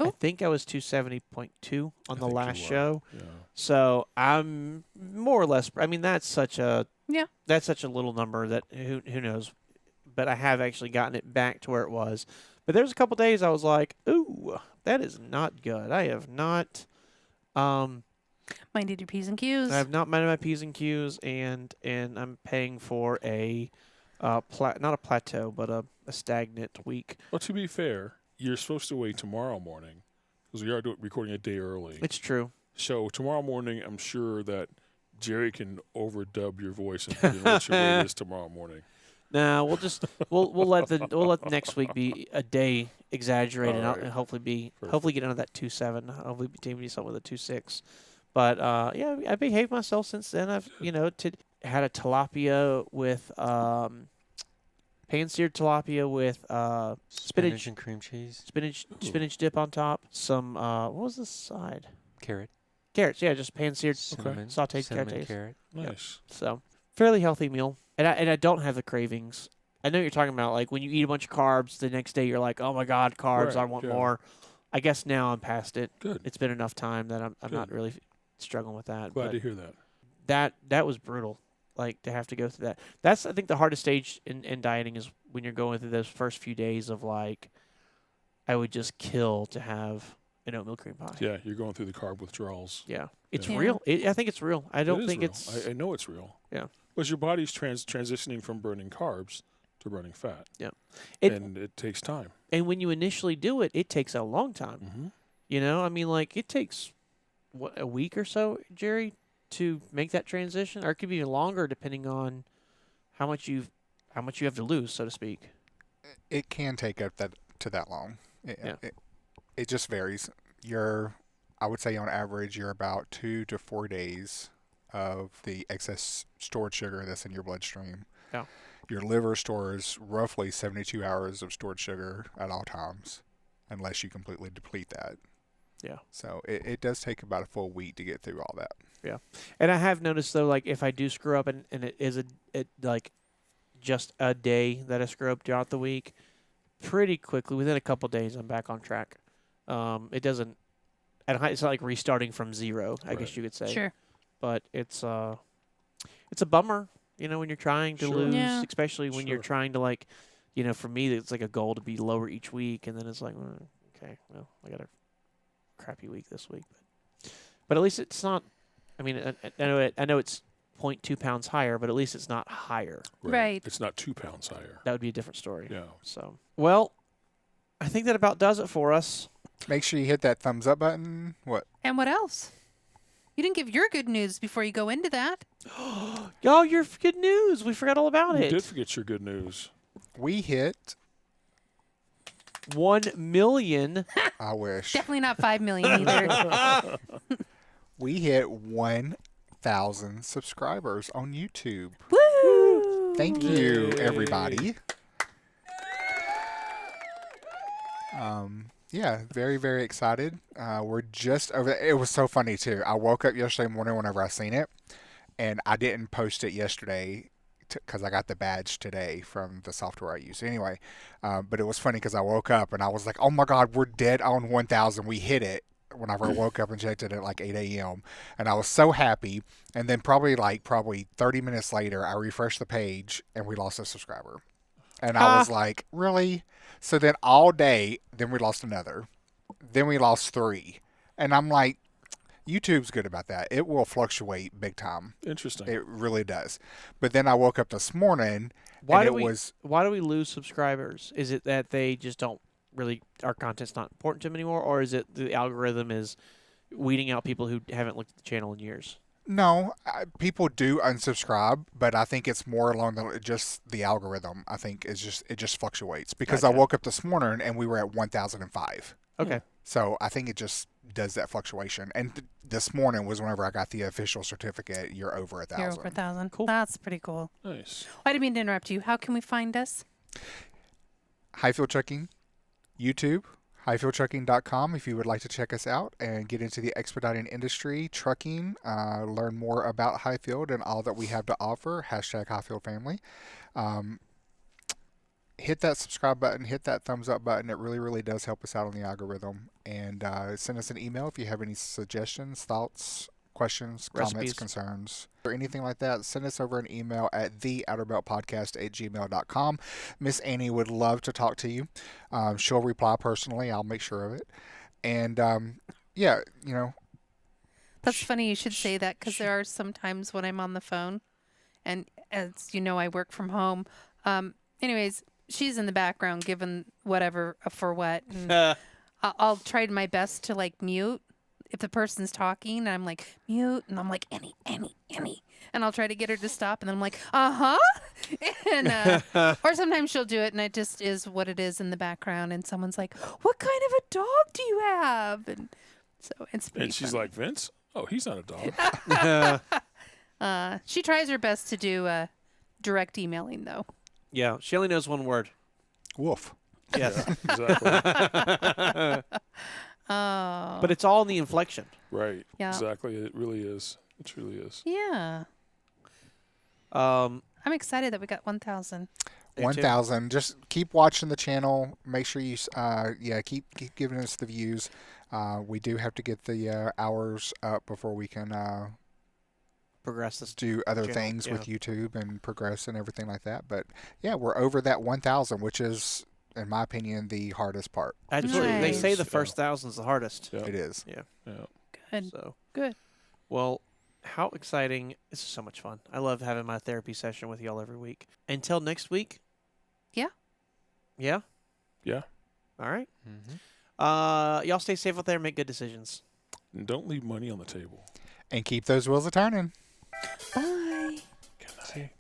I Oh. think I was 270.2 on the think you last were. show. Yeah. So I'm more or less. I mean, that's such a Yeah. That's such a little number that who knows. But I have actually gotten it back to where it was. But there's a couple days I was like, ooh, that is not good. I have not. Minded your P's and Q's. I have not minded my P's and Q's, and I'm paying for a not a plateau, but a stagnant week. Well, to be fair, you're supposed to wait tomorrow morning because we are recording a day early. It's true. So tomorrow morning, I'm sure that Jerry can overdub your voice and put in what your weight is tomorrow morning. Nah, we'll let next week be a day exaggerated All right. and hopefully Perfect. get under that 2.7. Hopefully be something with a 2.6. But yeah, I behaved myself since then. I've had a tilapia with pan-seared tilapia with Spinach and cream cheese. spinach dip on top. Some what was this side? Carrot. Carrots. Yeah, just pan-seared Cinnamon. sautéed cinnamon carrots. carrot. Nice. So fairly healthy meal, and I don't have the cravings. I know you're talking about like when you eat a bunch of carbs, the next day you're like, oh my god, carbs, Right, I want yeah. more. I guess now I'm past it. Good. It's been enough time that I'm Good. not really struggling with that. Glad but to hear that. that was brutal. Like to have to go through that. That's I think the hardest stage in dieting is when you're going through those first few days of like, I would just kill to have an oatmeal cream pie. Yeah, you're going through the carb withdrawals. Yeah. It's Yeah. real. I think it's real. I don't It is think real. it's. I know it's real. Yeah. Because your body's transitioning from burning carbs to burning fat. It- And it takes time. And when you initially do it, it takes a long time. Mm-hmm. You know, I mean, like it takes what, a week or so, Jerry, to make that transition, or it could be even longer depending on how much you have to lose, so to speak. It can take up that long. Yeah. It just varies. I would say on average, you're about 2 to 4 days of the excess stored sugar that's in your bloodstream. Yeah. Your liver stores roughly 72 hours of stored sugar at all times, unless you completely deplete that. Yeah. So it does take about a full week to get through all that. Yeah. And I have noticed though, like if I do screw up and it is like just a day that I screw up throughout the week, pretty quickly within a couple days I'm back on track. It doesn't. It's not like restarting from zero, I guess Right. you could say. Sure. But it's a bummer, when you're trying to Sure. lose, Yeah. especially when you're Sure. trying to for me it's like a goal to be lower each week, and then it's like, okay, well, I got a crappy week this week, but at least it's not. I mean, I know it's 0.2 pounds higher, but at least it's not higher. Right. It's not 2 pounds higher. That would be a different story. Yeah. So, well, I think that about does it for us. Make sure you hit that thumbs up button. What? And what else? You didn't give your good news before you go into that. Y'all, your good news. We forgot all about You it. did forget your good news. We hit. 1 million. I wish. Definitely not 5 million either. We hit 1,000 subscribers on YouTube. Woo! Thank you, Yay. everybody. Yeah, very, very excited. We're just over. It was so funny too. I woke up yesterday morning whenever I seen it, and I didn't post it yesterday because I got the badge today from the software I use. Anyway, but it was funny because I woke up and I was like, "Oh my God, we're dead on 1,000. We hit it." Whenever I woke up and checked it at like 8 a.m. and I was so happy. And then probably 30 minutes later, I refreshed the page and we lost a subscriber. And I was like, really? So then all day, then we lost another. Then we lost 3. And I'm like, YouTube's good about that. It will fluctuate big time. Interesting. It really does. But then I woke up this morning Why and do it we lose subscribers? Is it that they just don't our content's not important to them anymore, or is it the algorithm is weeding out people who haven't looked at the channel in years? No, people do unsubscribe, but I think it's more along just the algorithm. I think it just fluctuates because I Gotcha. woke up this morning and we were at 1,005. Okay. So I think it just does that fluctuation. And this morning was whenever I got the official certificate. You're over 1,000. You're over 1,000. Cool. That's pretty cool. Nice. I didn't mean to interrupt you. How can we find us? Hyfield Trucking, YouTube, hyfieldtrucking.com if you would like to check us out and get into the expediting industry, trucking, learn more about Hyfield and all that we have to offer, #HyfieldFamily. Hit that subscribe button, hit that thumbs up button. It really, really does help us out on the algorithm. And send us an email if you have any suggestions, thoughts, questions, comments, Recipes. concerns, or anything like that. Send us over an email at theouterbeltpodcast@gmail.com. Miss Annie would love to talk to you. She'll reply personally. I'll make sure of it. And yeah, That's funny you should say that because there are some times when I'm on the phone, and as you know, I work from home. Anyways, she's in the background giving whatever for what. And I'll try my best to mute if the person's talking, and I'm like, mute, and I'm like, Annie. And I'll try to get her to stop, and then I'm like, and or sometimes she'll do it, and it just is what it is in the background, and someone's like, what kind of a dog do you have? And so it's pretty And she's funny. like, Vince? Oh, he's not a dog. She tries her best to do direct emailing, though. Yeah, she only knows one word. woof. Yes. Exactly. Oh. But it's all in the inflection. Right. Yeah. Exactly. It really is. It truly is. Yeah. Um, I'm excited that we got 1,000. Me too. 1,000. Just keep watching the channel. Make sure you, keep giving us the views. We do have to get the hours up before we can progress this. do other Channel, things yeah. with YouTube and progress and everything like that. But yeah, we're over that 1,000, which is, in my opinion, the hardest part. Absolutely. They say the Nice. first 1,000's the hardest. Yeah. It is. Yeah. Good. So, Good. well, how exciting. This is so much fun. I love having my therapy session with y'all every week. Until next week. Yeah. Yeah? Yeah. All right. Mm-hmm. Y'all stay safe out there and make good decisions. And don't leave money on the table. And keep those wheels a turning. Bye. Good night.